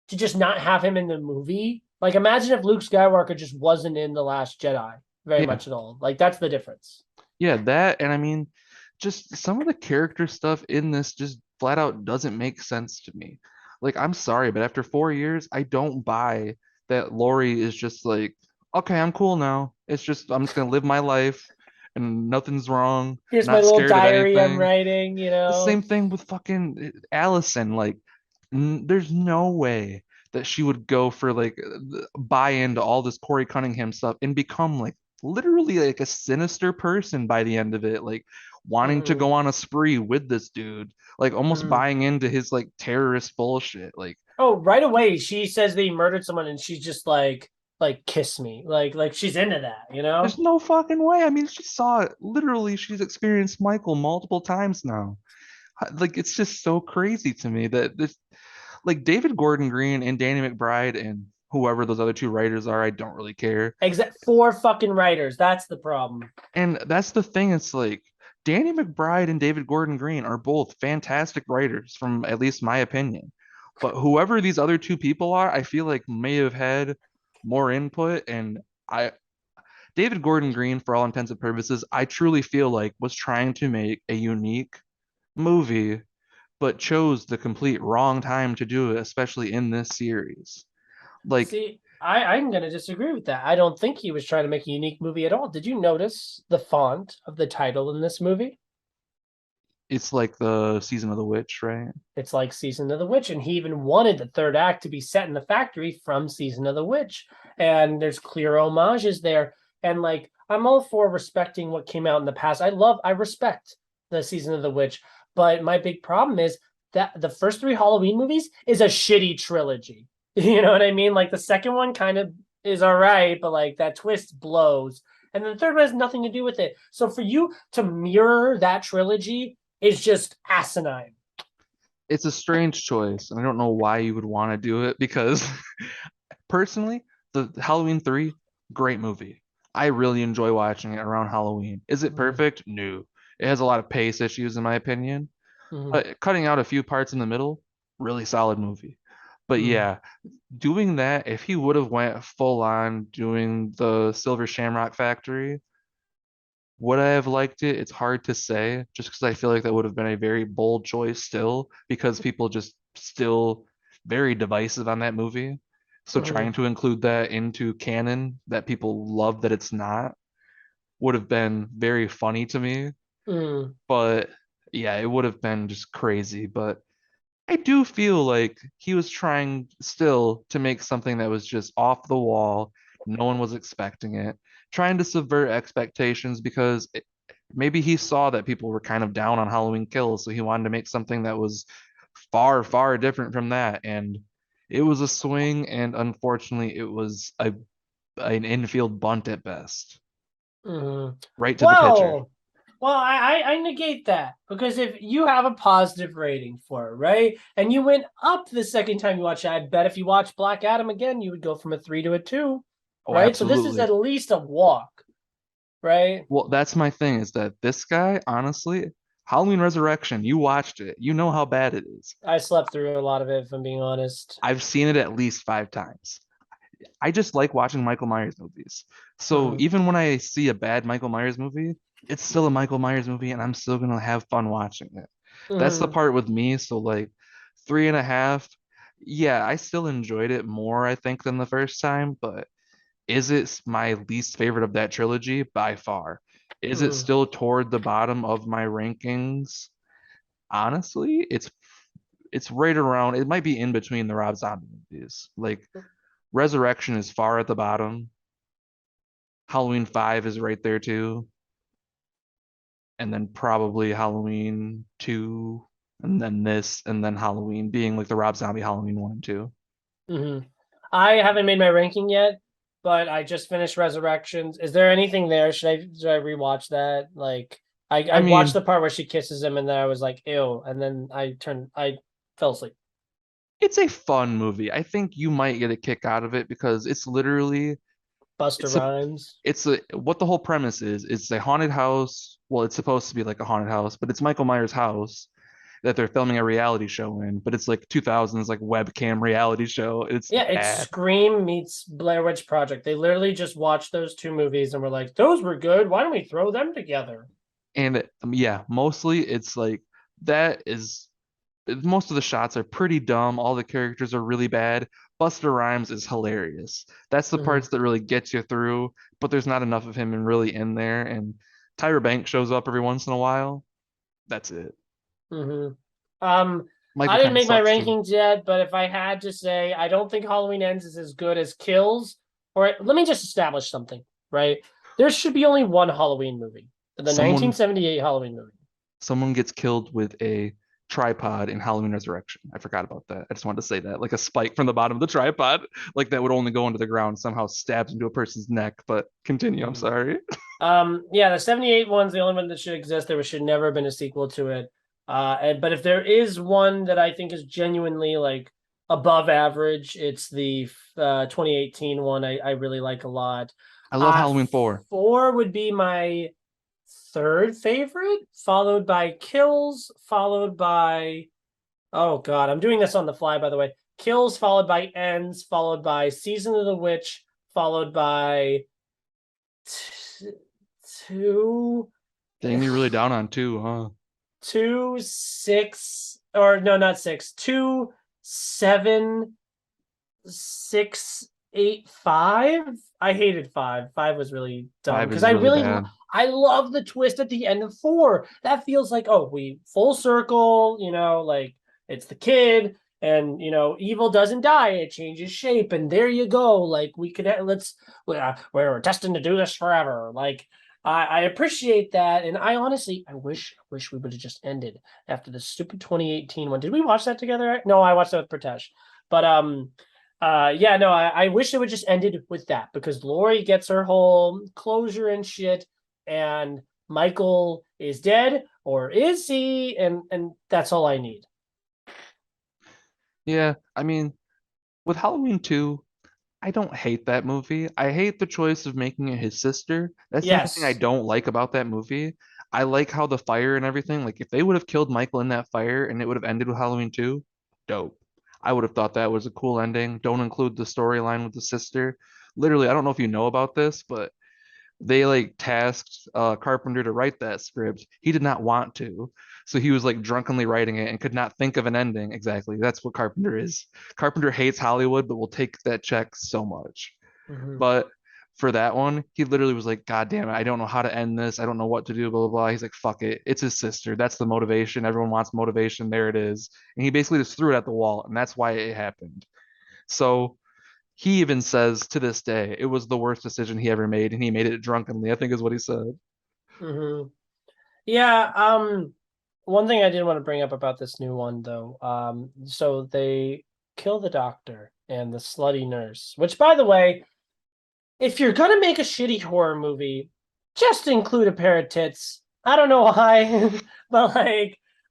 to just not have him in the movie, like imagine if Luke Skywalker just wasn't in The Last Jedi very Yeah. much at all. Like that's the difference. Yeah, that and I mean just some of the character stuff in this just flat out doesn't make sense to me. Like I'm sorry, but after 4 years, I don't buy that Lori is just like, okay, I'm cool now. It's just I'm just gonna live my life and nothing's wrong, Here's my not little scared of diary I'm anything. writing, you The know. same thing with fucking Allison. Like, there's no way that she would go for like buy into all this Corey Cunningham stuff and become like literally like a sinister person by the end of it, like wanting to Mm-mm. go on a spree with this dude, like almost Mm-mm. buying into his like terrorist bullshit. Like, Oh, right away she says that he murdered someone, and she's just like kiss me, like she's into that, you there's know. no fucking way. I mean, she saw it. Literally, she's experienced Michael multiple times now. Like, it's just so crazy to me that this like David Gordon Green and Danny McBride and whoever those other two writers are, I don't really care. Exact four fucking writers. That's the problem. And that's the thing, it's like Danny McBride and David Gordon Green are both fantastic writers from at least my opinion. But whoever these other two people are, I feel like may have had more input and I David Gordon Green, for all intents and purposes, I truly feel like was trying to make a unique movie, but chose the complete wrong time to do it, especially in this series. Like See, I'm gonna disagree with that. I don't think he was trying to make a unique movie at all. Did you notice the font of the title in this movie? It's like the season of the witch, right? It's like Season of the Witch, and he even wanted the third act to be set in the factory from Season of the Witch. And there's clear homages there. And like, I'm all for respecting what came out in the past. I respect the Season of the Witch, but my big problem is that the first three Halloween movies is a shitty trilogy. You know what I mean? Like the second one kind of is all right, but like that twist blows. And the third one has nothing to do with it. So for you to mirror that trilogy is just asinine. It's a strange choice, and I don't know why you would want to do it because personally, the Halloween 3, great movie. I really enjoy watching it around Halloween. Is it Mm-hmm. perfect? No. It has a lot of pace issues in my opinion, Mm-hmm. but cutting out a few parts in the middle, really solid movie. But yeah, doing that, if he would have went full on doing the Silver Shamrock Factory, would I have liked it? It's hard to say, just because I feel like that would have been a very bold choice still, because people just still very divisive on that movie. So Mm-hmm. trying to include that into canon that people love that it's not would have been very funny to me. Mm-hmm. But yeah, it would have been just crazy. But I do feel like he was trying still to make something that was just off the wall. No one was expecting it, trying to subvert expectations because maybe he saw that people were kind of down on Halloween Kills, so he wanted to make something that was far, far different from that. And it was a swing, and unfortunately, it was an infield bunt at best, Mm-hmm. right to the pitcher. Well, I negate that because if you have a positive rating for it, right, and you went up the second time you watch it, I bet if you watch Black Adam again, you would go from a 3 to a 2, Oh, right? So this is absolutely. at least a walk, right? Well, that's my thing is that this guy, honestly, Halloween Resurrection, you watched it. You know how bad it is. I slept through a lot of it, if I'm being honest. I've seen it at least 5 times. I just like watching Michael Myers movies. So Mm-hmm. even when I see a bad Michael Myers movie, it's still a Michael Myers movie and I'm still gonna have fun watching it. That's the Mm-hmm. part with me. So like 3.5, yeah, I still enjoyed it more, I think, than the first time, but is it my least favorite of that trilogy? By far. Is it Mm-hmm. still toward the bottom of my rankings? Honestly, it's right around, it might be in between the Rob Zombie movies. Like Resurrection is far at the bottom. Halloween 5 is right there too. And then probably Halloween 2, and then this, and then Halloween being like the Rob Zombie Halloween 1 and 2. Mm-hmm. I haven't made my ranking yet, but I just finished Resurrections. Is there anything there? Should I rewatch that? Like I I watched mean, the part where she kisses him and then I was like, ew, and then I fell asleep. it's a fun movie. I think you might get a kick out of it because it's literally Buster it's a Rhymes. it's a what the whole premise is. It's a haunted house. Well, it's supposed to be like a haunted house, but it's Michael Myers' house that they're filming a reality show in, but it's like 2000s like webcam reality show. It's Yeah, it's bad. Scream meets Blair Witch Project. They literally just watched those two movies and were like, those were good. Why don't we throw them together? And yeah, mostly it's like that is most of the shots are pretty dumb. All the characters are really bad. Buster Rhymes is hilarious. That's the Mm-hmm. parts that really gets you through, but there's not enough of him really in there. And Tyra Banks shows up every once in a while. That's it. Mm-hmm. I Michael didn't kind of make my sucks too. rankings yet, but if I had to say, I don't think Halloween Ends is as good as Kills. Or let me just establish something, right? There should be only one Halloween movie, the Someone 1978 Halloween movie. someone gets killed with a tripod in Halloween Resurrection. I forgot about that. I just wanted to say that. Like a spike from the bottom of the tripod, like that would only go into the ground, somehow stabs into a person's neck. But continue, I'm Mm-hmm. sorry. Yeah, the 78 one's the only one that should exist. There should never have been a sequel to it. But if there is one that I think is genuinely like above average, it's the 2018 one. I really like a lot. I love Halloween 4. 4 would be my third favorite, followed by Kills, followed by oh god, I'm doing this on the fly by the way. Kills followed by Ends, followed by Season of the Witch, followed by t- two Dang, you're really down on 2, huh? 2 6 or no not 6 2 7 6 eight five. I hated five. Five was really dumb 5 because is really bad. I love the twist at the end of four. That feels like, oh, we full circle, like it's the kid, and evil doesn't die, it changes shape, and there you go. Like we could we're destined to do this forever. Like I appreciate that, and I honestly I wish we would have just ended after the stupid 2018 one. Did we watch that together? No, I watched that with Pritesh. But yeah, no, I wish it would just ended with that because Lori gets her whole closure and shit, and Michael is dead, or is he? And that's all I need. Yeah, I mean, with Halloween 2, I don't hate that movie. I hate the choice of making it his sister. That's the only thing I Yes. don't like about that movie. I like how the fire and everything, like if they would have killed Michael in that fire and it would have ended with Halloween 2, dope. I would have thought that was a cool ending. Don't include the storyline with the sister. Literally, I don't know if you know about this, but they like tasked Carpenter to write that script. He did not want to. So he was like drunkenly writing it and could not think of an ending. Exactly. That's what Carpenter is. Carpenter hates Hollywood, but will take that check so much. Mhm. But for that one, he literally was like, God damn it, I don't know how to end this. I don't know what to do, blah, blah, blah. He's like, fuck it. It's his sister. That's the motivation. Everyone wants motivation. There it is. And he basically just threw it at the wall. And that's why it happened. So he even says to this day, it was the worst decision he ever made. And he made it drunkenly, I think is what he said. Mhm. Yeah, one thing I did want to bring up about this new one though. So they kill the doctor and the slutty nurse, which by the way, if you're gonna make a shitty horror movie, just include a pair of tits. I don't know why, but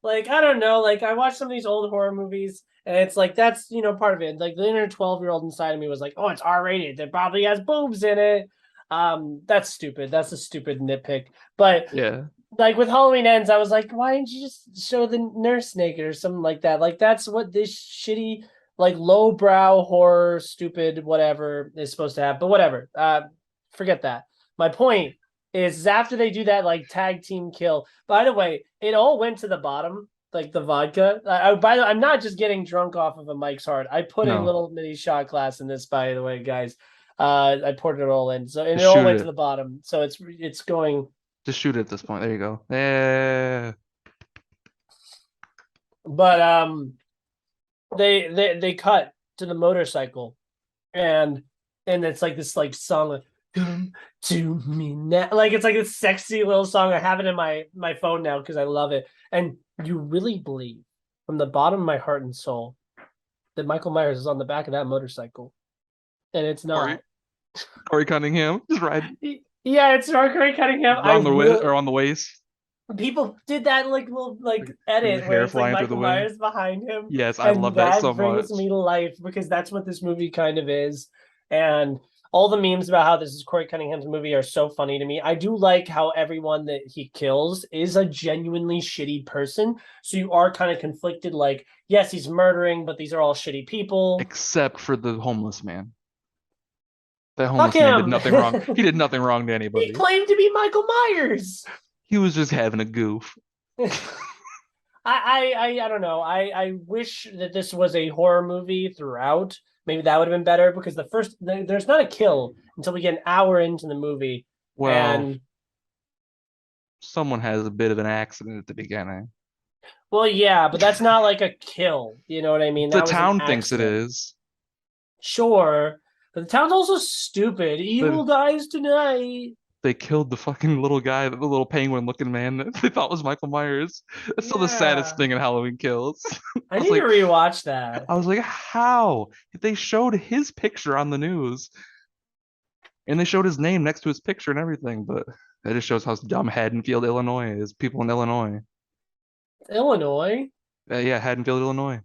like I don't know. Like I watched some of these old horror movies, and it's like that's part of it. Like the inner 12-year-old inside of me was like, oh, it's R-rated. It probably has boobs in it. That's stupid. That's a stupid nitpick. But Yeah. like with Halloween Ends, I was like, why didn't you just show the nurse naked or something like that? Like that's what this shitty, like lowbrow horror, stupid whatever is supposed to have. But whatever. Forget that. My point is after they do that like tag team kill. By the way, it all went to the bottom, like the vodka. I'm not just getting drunk off of a Mike's Hard. I put a No, little mini shot glass in this. By the way, guys, I poured it all in. So and it just all shoot went to it. the bottom. So it's going. Just shoot it at this point. There you go. Yeah. But they cut to the motorcycle, and it's like this like song like come to me now, like it's like this sexy little song. I have it in my phone now because I love it. And you really believe from the bottom of my heart and soul that Michael Myers is on the back of that motorcycle, and it's Corey, not. Corey Cunningham, just ride Yeah, it's Mercury Cunningham. I on the way will. or on the waist, People did that like little like the edit where hair it's like flying through the Michael wind. Myers behind him, Yes, I and love that so that brings much. me to life because that's what this movie kind of is. And all the memes about how this is Corey Cunningham's movie are so funny to me. I do like how everyone that he kills is a genuinely shitty person. So you are kind of conflicted, like, yes, he's murdering, but these are all shitty people. Except for the homeless man. That Fuck homeless man did him. nothing wrong. He did nothing wrong to He anybody. claimed to be Michael Myers. He was just having a goof. I don't know. I wish that this was a horror movie throughout. Maybe that would have been better because there's not a kill until we get an hour into the movie, Well, and someone has a bit of an accident at the beginning. well, yeah, but that's not like a kill. You know what I mean? The That was an town thinks it accident. is. Sure, but the town's also stupid. The, Evil dies tonight. they killed the fucking little guy, the little penguin looking man that they thought was Michael Myers. That's still the saddest Yeah, thing in Halloween Kills. I need to rewatch that. I was like, how? They showed his picture on the news and they showed his name next to his picture and everything, but that just shows how dumb Haddonfield, Illinois is. People in Illinois. Illinois, Yeah, Haddonfield, Illinois.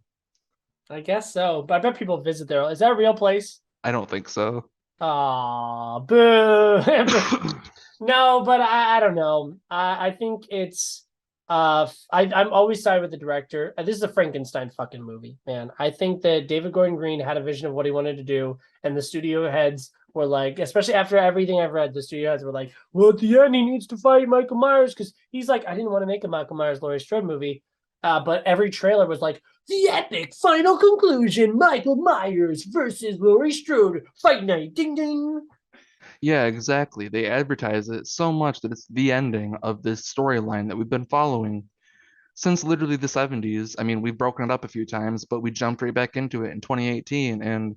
I guess so. But I bet people visit there. Is that a real place? I don't think so. Aw, boo. No, but I don't know. I think it's I'm always side with the director. This is a Frankenstein fucking movie, man. I think that David Gordon Green had a vision of what he wanted to do, and the studio heads were like, especially after everything I've read, the studio heads were like, well, at the end he needs to fight Michael Myers because he's like, I didn't want to make a Michael Myers Laurie Strode movie. But every trailer was like the epic final conclusion: Michael Myers versus Laurie Strode, fight night, ding ding. Yeah, exactly. They advertise it so much that it's the ending of this storyline that we've been following since literally the 70s. I mean, we've broken it up a few times, but we jumped right back into it in 2018, and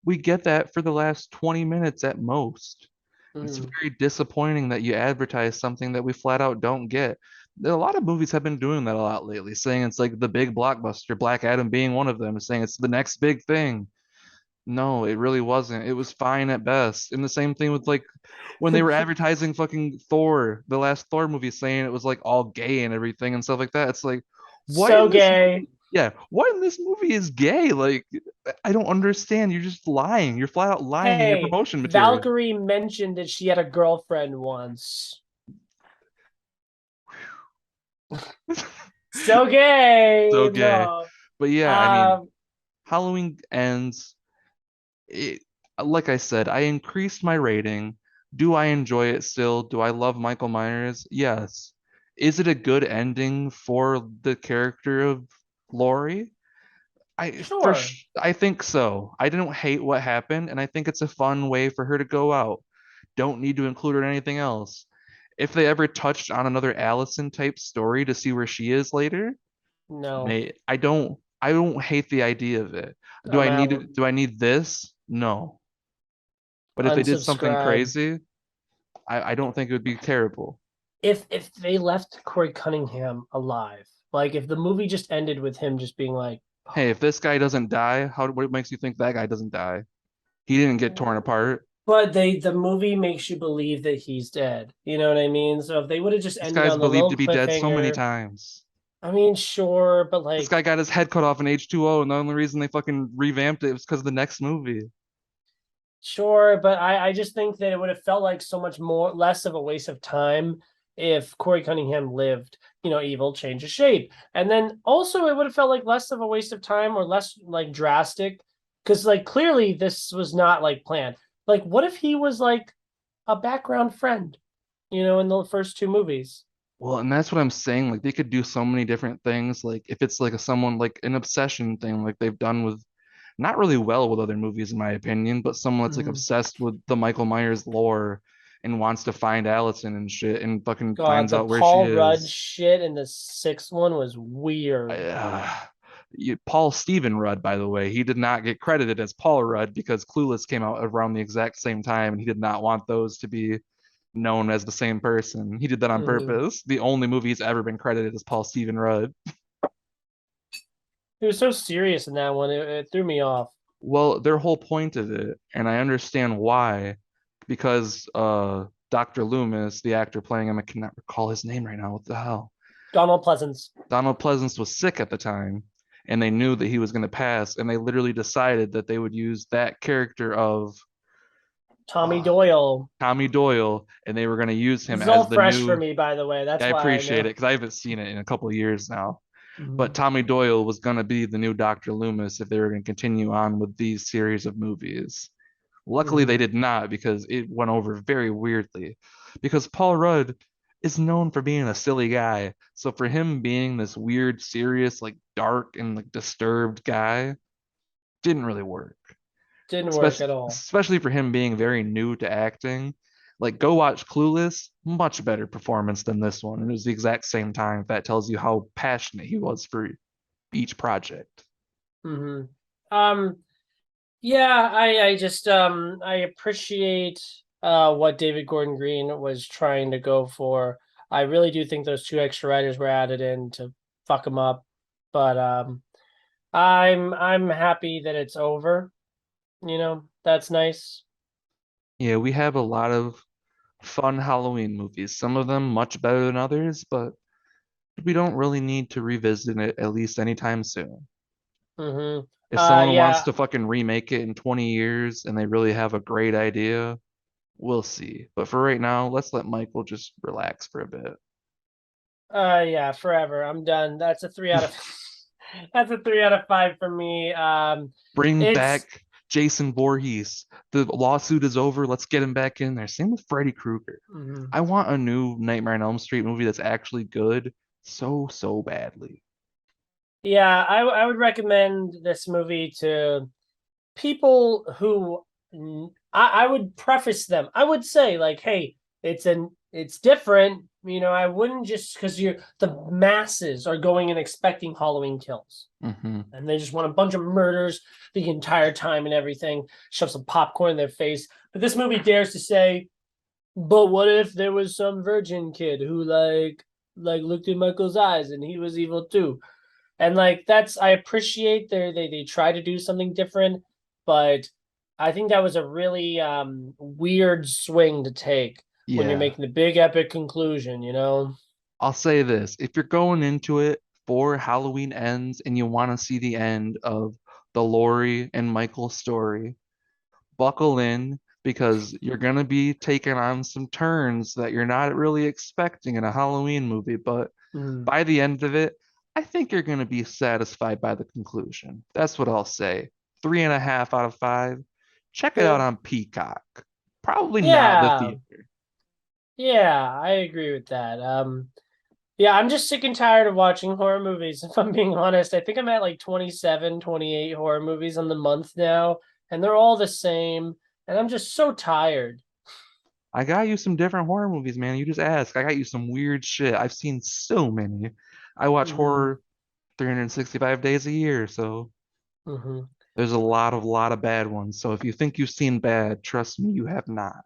we get that for the last 20 minutes at most. It's Mm. very disappointing that you advertise something that we flat out don't get. A lot of movies have been doing that a lot lately, saying it's like the big blockbuster, Black Adam being one of them, saying it's the next big thing. No, it really wasn't. It was fine at best. And the same thing with like when they were advertising fucking Thor, the last Thor movie, saying it was like all gay and everything and stuff like that. It's like, what So in this gay. movie? Yeah, what in this movie is gay? Like, I don't understand. You're just lying. You're flat out lying in your Hey, promotion material. Valkyrie mentioned that she had a girlfriend once. So So gay. gay. No. But yeah, I mean, Um, Halloween ends. It, like I said, I increased my rating. Do I enjoy it still? Do I love Michael Myers? Yes. Is it a good ending for the character of Laurie? sure. I think so. I didn't hate what happened, and I think it's a fun way for her to go out. Don't need to include her in anything else. If they ever touched on another Allison type story to see where she is later, No, may I don't hate the idea of it. I'm out. Do I need this? No. But if they did something Unsubscribe. crazy, I don't think it would be terrible. If they left Corey Cunningham alive, like if the movie just ended with him just being like, Hey, if this guy doesn't die, what makes you think that guy doesn't die? He didn't get torn apart. but the movie makes you believe that he's dead. You know what I mean? So if they would have just This ended guy's on the believed to little be dead so many cliffhanger, times. I mean, sure, but This guy like, got his head cut off in H2O, and the only reason they fucking revamped it was because of the next movie. sure, but I just think that it would have felt like so much more less of a waste of time if Corey Cunningham lived. Evil changes shape, and then also it would have felt like less of a waste of time or less like drastic, because like clearly this was not like planned. Like, what if he was like a background friend, in the first two movies? Well, and that's what I'm saying. Like they could do so many different things. Like if it's like someone like an obsession thing, like they've done with not really well with other movies, in my opinion, but someone that's like Mm-hmm. obsessed with the Michael Myers lore and wants to find Allison and shit and fucking God, finds the out where she Paul Rudd is. shit in the sixth one was I, weird. Paul Stephen Rudd, by the way, he did not get credited as Paul Rudd because Clueless came out around the exact same time, and he did not want those to be known as the same person. He did that on Mm-hmm. purpose. The only movie he's ever been credited is Paul Stephen Rudd. He was so serious in that one; it threw me off. Well, their whole point of it, and I understand why, because Dr. Loomis, the actor playing him, I cannot recall his name right now. What the hell? Donald Pleasance, Donald Pleasance was sick at the time, and they knew that he was going to pass, and they literally decided that they would use that character of Tommy uh, Doyle. Tommy Doyle, and they were going to use This him is all as the fresh for new. me, by the way. That's I why I appreciate know. it because I haven't seen it in a couple of years now. But Mm-hmm. Tommy Doyle was going to be the new Dr. Loomis if they were going to continue on with these series of movies. Luckily, they Mm-hmm. did not because it went over very weirdly. Because Paul Rudd is known for being a silly guy. So for him being this weird, serious, like dark and like disturbed guy didn't really work. Didn't work Especially at all. especially for him being very new to acting. Like go watch Clueless, much better performance than this one. And it was the exact same time. That tells you how passionate he was for each project. Mm-hmm. Um, yeah, I just I appreciate what David Gordon Green was trying to go for. I really do think those two extra writers were added in to fuck him up, but I'm happy that it's over. That's nice. Yeah, we have a lot of fun Halloween movies. Some of them much better than others, but we don't really need to revisit it at least anytime soon. Mm-hmm. If someone wants Yeah. to fucking remake it in 20 years and they really have a great idea, we'll see. But for right now, let's let Michael just relax for a bit. Yeah, forever. I'm done. That's a 3 out of that's a 3 out of 5 for me. Bring It's back Jason Voorhees. The lawsuit is over. Let's get him back in there. Same with Freddy Krueger. mhm. I want a new Nightmare on Elm Street movie that's actually good so badly. Yeah, I would recommend this movie to people who I would preface them. I would say like, hey, it's different. I wouldn't just because the masses are going and expecting Halloween kills. Hmm. And they just want a bunch of murders the entire time and everything, shove some popcorn in their face. But this movie dares to say, but what if there was some virgin kid who like looked in Michael's eyes and he was evil too? And like that's I appreciate they try to do something different, but I think that was a really weird swing to take when you're Yeah. making the big epic conclusion. I'll say this, if you're going into it for Halloween Ends and you want to see the end of the Laurie and Michael story, buckle in because you're going to be taking on some turns that you're not really expecting in a Halloween movie. But Mm. by the end of it, I think you're going to be satisfied by the conclusion. That's what I'll say. 3.5 out of 5. Check it out Yeah. on Peacock. Probably not the Yeah. theater. Yeah, I agree with that. Yeah, I'm just sick and tired of watching horror movies, if I'm being honest. I think I'm at like 27, 28 horror movies on the month now, and they're all the same, and I'm just so tired. I got you some different horror movies, man. You just ask. I got you some weird shit. I've seen so many. I watch Hmm. horror 365 days a year, so Hmm. there's a lot of bad ones. So if you think you've seen bad, trust me, you have not.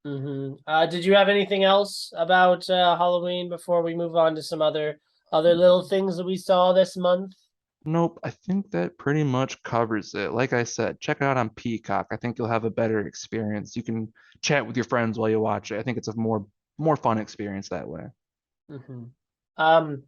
Did you have anything else about Halloween before we move on to some other little things that we saw this month? Nope, I think that pretty much covers it. Like I said, check it out on Peacock. I think you'll have a better experience. You can chat with your friends while you watch it. I think it's a more fun experience that way. Hmm. Um,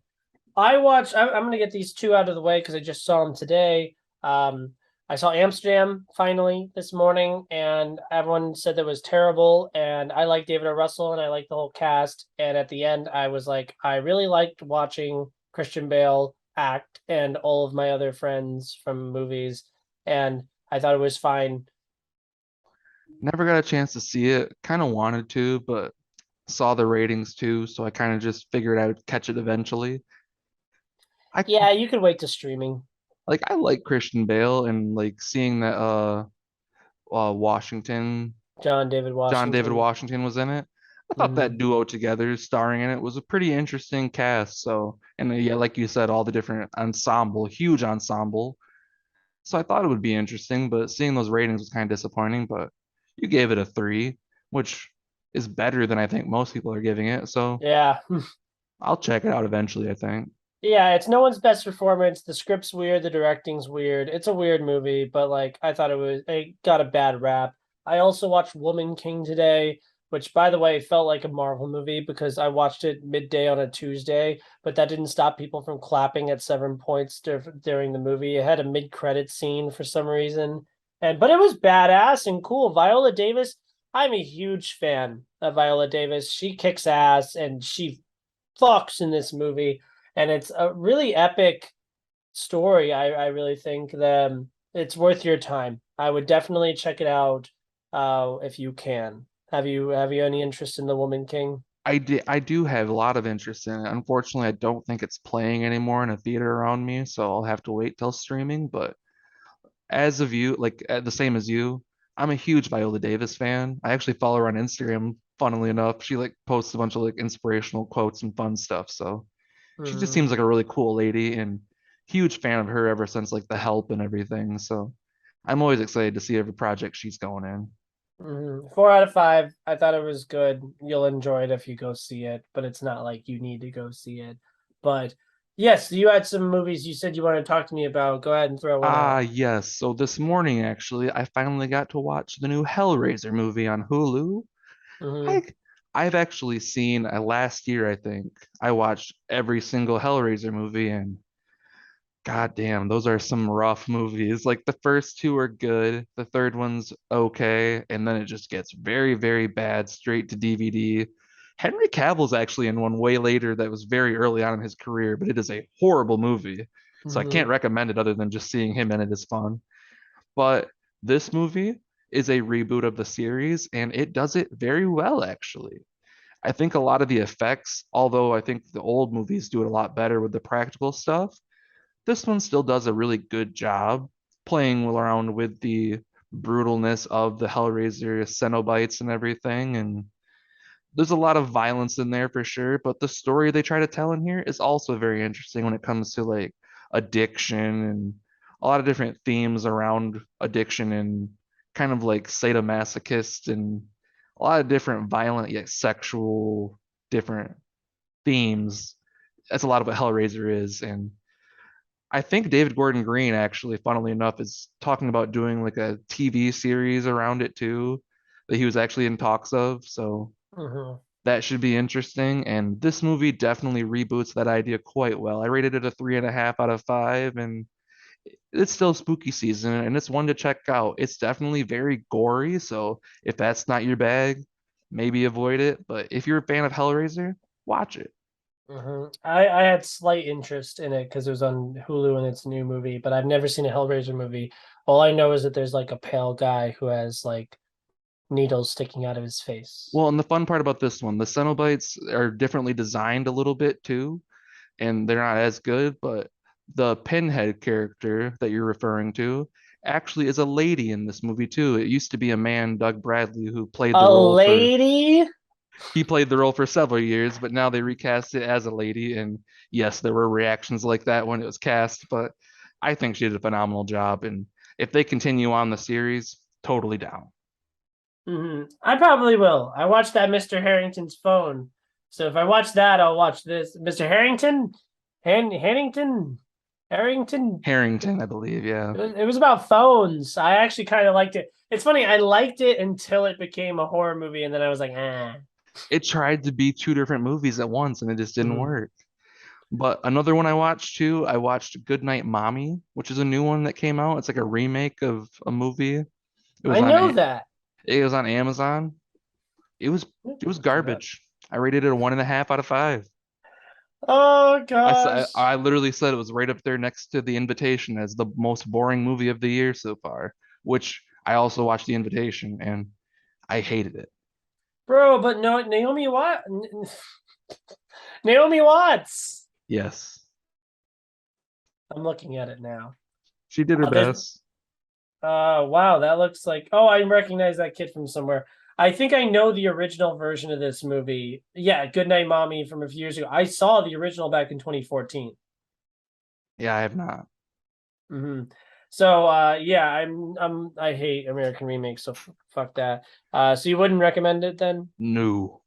I'm gonna get these two out of the way because I just saw them today. Um, I saw Amsterdam finally this morning, and everyone said that was terrible. And I like David O. Russell, and I like the whole cast. And at the end, I was like, I really liked watching Christian Bale act, and all of my other friends from movies, and I thought it was fine. Never got a chance to see it. Kind of wanted to, but saw the ratings too, so I kind of just figured I would catch it eventually. I Yeah, you could wait to streaming. I like Christian Bale and like seeing that Washington John David John David Washington. Washington was in it. I thought Hmm. that duo together starring in it was a pretty interesting cast. So, and yeah, like you said, all the different ensemble, huge ensemble. So I thought it would be interesting, but seeing those ratings was kind of disappointing. But you gave it a 3, which is better than I think most people are giving it. So Yeah. I'll check it out eventually, I think. Yeah, it's no one's best performance. The script's weird, the directing's weird. It's a weird movie, but like I thought it got a bad rap. I also watched Woman King today, which by the way felt like a Marvel movie because I watched it midday on a Tuesday, but that didn't stop people from clapping at 7 points during the movie. It had a mid-credit scene for some reason. But it was badass and cool. Viola Davis, I'm a huge fan of Viola Davis. She kicks ass and she fucks in this movie, and it's a really epic story. I really think that it's worth your time. I would definitely check it out if you can. Have you any interest in The Woman King? I do have a lot of interest in it. Unfortunately, I don't think it's playing anymore in a theater around me, so I'll have to wait till streaming. But as of you, the same as you, I'm a huge Viola Davis fan. I actually follow her on Instagram, funnily enough. She like posts a bunch of like inspirational quotes and fun stuff. So she just Hmm. seems like a really cool lady and huge fan of her ever since like The Help and everything. So I'm always excited to see every project she's going in. 4 out of 5. I thought it was good. You'll enjoy it if you go see it, but it's not like you need to go see it. But yes, you had some movies you said you wanted to talk to me about. Go ahead and throw one Ah, out. yes. So this morning, actually, I finally got to watch the new Hellraiser movie on Hulu. Hmm. I I've actually seen last year, I think, I watched every single Hellraiser movie, and god damn, those are some rough movies. Like the first two are good, the third one's okay, and then it just gets very, very bad straight to DVD. Henry Cavill's actually in one way later that was very early on in his career, but it is a horrible movie. So I can't Hmm. recommend it other than just seeing him in it is fun. But this movie is a reboot of the series, and it does it very well, actually. I think a lot of the effects, although I think the old movies do it a lot better with the practical stuff, this one still does a really good job playing around with the brutalness of the Hellraiser Cenobites and everything. And there's a lot of violence in there for sure, but the story they try to tell in here is also very interesting when it comes to like addiction and a lot of different themes around addiction and kind of like sadomasochist and a lot of different violent yet sexual different themes. That's a lot of what Hellraiser is. And I think David Gordon Green actually, funnily enough, is talking about doing like a TV series around it too, that he was actually in talks of. So Hmm. that should be interesting. And this movie definitely reboots that idea quite well. I rated it a 3.5 out of 5, and it's still spooky season and it's one to check out. It's definitely very gory, so if that's not your bag, maybe avoid it. But if you're a fan of Hellraiser, watch it. I had slight interest in it because it was on Hulu and it's a new movie, but I've never seen a Hellraiser movie. All I know is that there's like a pale guy who has like needles sticking out of his face. Well, and the fun part about this one, the Cenobites are differently designed a little bit too, and they're not as good, but the Pinhead character that you're referring to actually is a lady in this movie too. It used to be a man, Doug Bradley, who played the A role for lady? he played the role for several years, but now they recast it as a lady. And yes, there were reactions like that when it was cast, but I think she did a phenomenal job. And if they continue on the series, totally down. I probably will. I watched that Mr. Harrington's phone. So if I watch that, I'll watch this. Mr. Harrington? Hannington? Harrington? Harrington, I believe, yeah. It was about phones. I actually kind of liked it. It's funny, I liked it until it became a horror movie, and then I was like, ah. It tried to be two different movies at once and it just didn't Mhm. work. But another one I watched too, I watched Goodnight Mommy, which is a new one that came out. It's like a remake of a movie. I know that. It was on Amazon. It was it was Look it up. garbage. I rated it a 1.5 out of 5. Oh I gosh. literally said it was right up there next to The Invitation as the most boring movie of the year so far, which I also watched The Invitation and I hated it. Bro, but no, Naomi Watts. Yes, I'm looking at it now. she did her There's best. wow, that looks like oh, I recognize that kid from somewhere. I think I know the original version of this movie. Yeah, Goodnight Mommy from a few years ago. I saw the original back in 2014. Yeah, I have not. Hmm. So yeah, I hate American remakes, so fuck that. So you wouldn't recommend it then? No.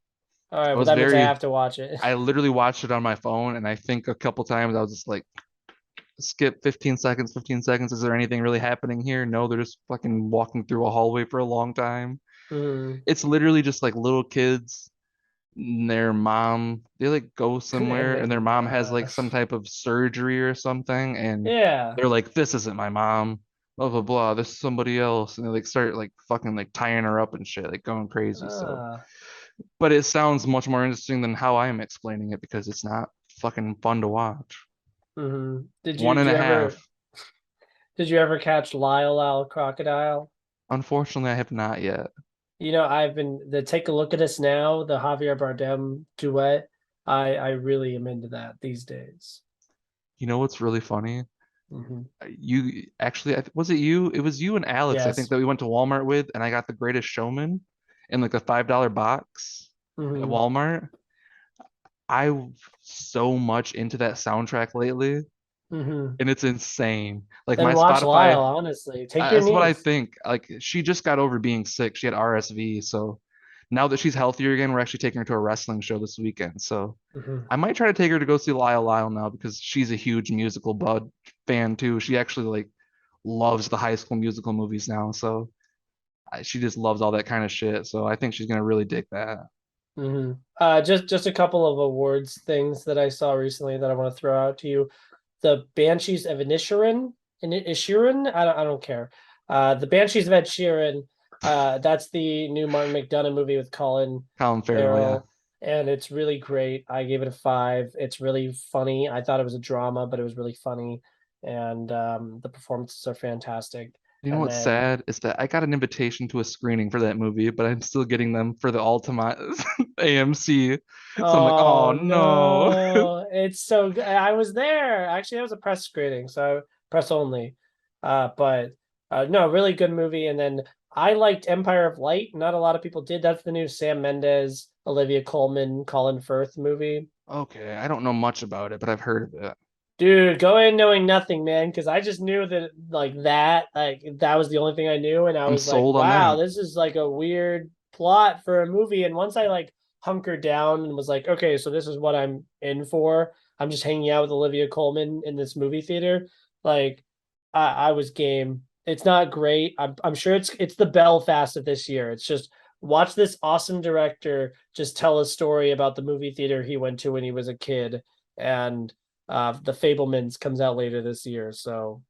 All right, I well was that means I very have to watch it. I literally watched it on my phone and I think a couple times I was just like skip 15 seconds, 15 seconds. Is there anything really happening here? No, they're just fucking walking through a hallway for a long time. Hmm. It's literally just like little kids and their mom, they like go And somewhere their and their mom has mom. like some type of surgery or something and Yeah. they're like, this isn't my mom, blah blah blah, this is somebody else. And they like start like fucking like tying her up and shit, like going crazy. So Ah. but it sounds much more interesting than how I am explaining it because it's not fucking fun to watch. Did One you and do a you ever half. did you ever catch Lyle Crocodile? Unfortunately, I have not yet. I've been the Take a Look at Us Now, the Javier Bardem duet. I really am into that these days. You know what's really funny? Hmm. You actually, was it you? It was you and Alex, I think, Yes. that we went to Walmart with, and I got The Greatest Showman in like a $5 box at Hmm. Walmart. I'm so much into that soundtrack lately, Hmm. and it's insane. Like Then my watch Lyle, Spotify, honestly. Take your that's what I niece. think. Like she just got over being sick. She had RSV, so now that she's healthier again, we're actually taking her to a wrestling show this weekend. So Hmm. I might try to take her to go see Lyle now because she's a huge musical bud fan too. She actually like loves the High School Musical movies now, so she just loves all that kind of shit. So I think she's gonna really dig that. Just a couple of awards things that I saw recently that I want to throw out to you. The Banshees of Inisherin, Ishirin, I don't care. The Banshees of Ed Sheeran. That's the new Martin McDonagh movie with Colin Colin Farrell, yeah. Farrell, and it's really great. I gave it a 5. It's really funny. I thought it was a drama, but it was really funny, and the performances are fantastic. You know And what's then, sad is that I got an invitation to a screening for that movie, but I'm still getting them for the Ultimate AMC. So I'm like, oh oh no. no, it's so good. I was there. Actually, that was a press screening, so press only. But no, really good movie. And then I liked Empire of Light. Not a lot of people did. That's the new Sam Mendes, Olivia Colman, Colin Firth movie. Okay, I don't know much about it, but I've heard of it. Dude, go in knowing nothing, man, because I just knew that like that was the only thing I knew, and I I'm was like, sold on wow, that. this is like a weird plot for a movie. And once I like hunkered down and was like, okay, so this is what I'm in for. I'm just hanging out with Olivia Colman in this movie theater. Like, I was game. It's not great. I'm sure it's the Belfast of this year. It's just watch this awesome director just tell a story about the movie theater he went to when he was a kid, and the Fablemans comes out later this year. So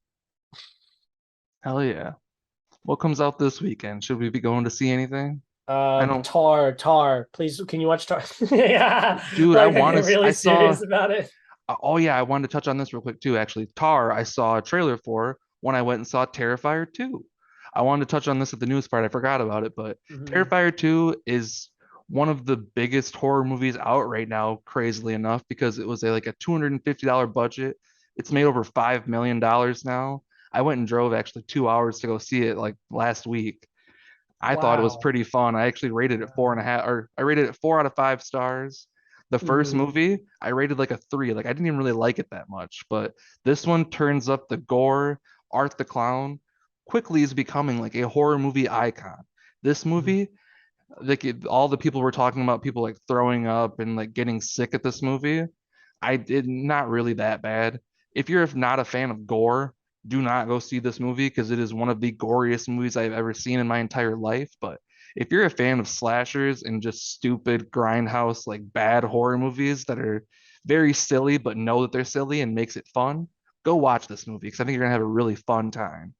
Hell yeah. What comes out this weekend? Should we be going to see anything? I don't, Tar, please can you watch Tar? Yeah, dude, I like I want get to, really I saw, serious about it. oh yeah, I wanted to touch on this real quick too, actually. Tar, I saw a trailer for when I went and saw Terrifier 2. I wanted to touch on this at the newest part. I forgot about it, but Mhm. Terrifier 2 is one of the biggest horror movies out right now, crazily enough, because it was like a $250 budget. It's made over $5 million now. I went and drove actually 2 hours to go see it like last week. I thought it was Wow. pretty fun. I actually rated it 4.5, or I rated it 4 out of 5 stars. The first Mhm. movie, I rated like a 3. Like I didn't even really like it that much, but this one turns up the gore. Art the Clown quickly is becoming like a horror movie icon. This Mhm. movie, like all the people were talking about, people like throwing up and like getting sick at this movie. I did not really that bad. If you're not a fan of gore, do not go see this movie because it is one of the goriest movies I've ever seen in my entire life. But if you're a fan of slashers and just stupid grindhouse like bad horror movies that are very silly but know that they're silly and makes it fun, go watch this movie because I think you're gonna have a really fun time.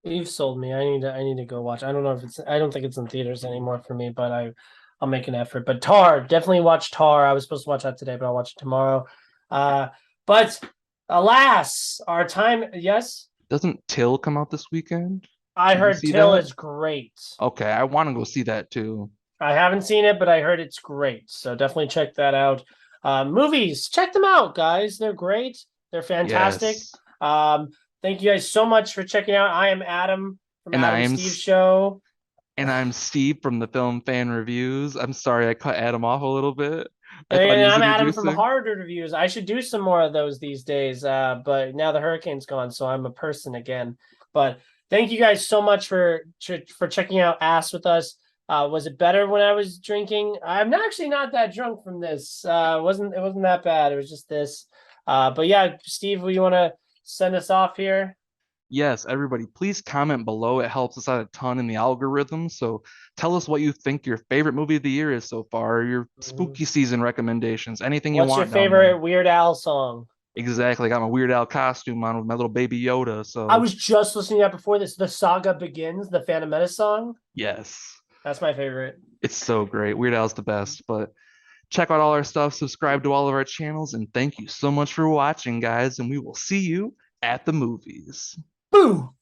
You've sold me. I need to go watch. I don't know if it's I don't think it's in theaters anymore for me, but I'll make an effort. But Tar, definitely watch Tar. I was supposed to watch that today, but I'll watch it tomorrow. But alas, our time, yes, Doesn't Till come out this weekend? I Did you heard see Till that? is great. Okay, I want to go see that too. I haven't seen it, but I heard it's great. So definitely check that out. Movies, check them out, guys. They're great. They're fantastic. Yes. Thank you guys so much for checking out. I am Adam from And Adam I'm Steve Show. and I'm Steve from the Film Fan Reviews. I'm sorry I cut Adam off a little bit. I thought And he was I'm Adam from introducing. Horror Reviews. I should do some more of those these days, but now the hurricane's gone, so I'm a person again. But thank you guys so much for checking out Ass with us. Was it better when I was drinking? I'm actually not that drunk from this. It wasn't that bad. It was just this. But yeah, Steve, you want to send us off here? Yes, everybody, please comment below. It helps us out a ton in the algorithm. So tell us what you think your favorite movie of the year is so far, your Mhm. spooky season recommendations, anything you What's your want down there. favorite Weird Al song? Exactly. I got my Weird Al costume on with my little baby Yoda. I So was just listening to that before this. The Saga Begins, the Phantom Menace song. yes, That's my favorite. it's so great. Weird Al's the best. But check out all our stuff, subscribe to all of our channels, and thank you so much for watching, guys. And we will see you at the movies. Boo!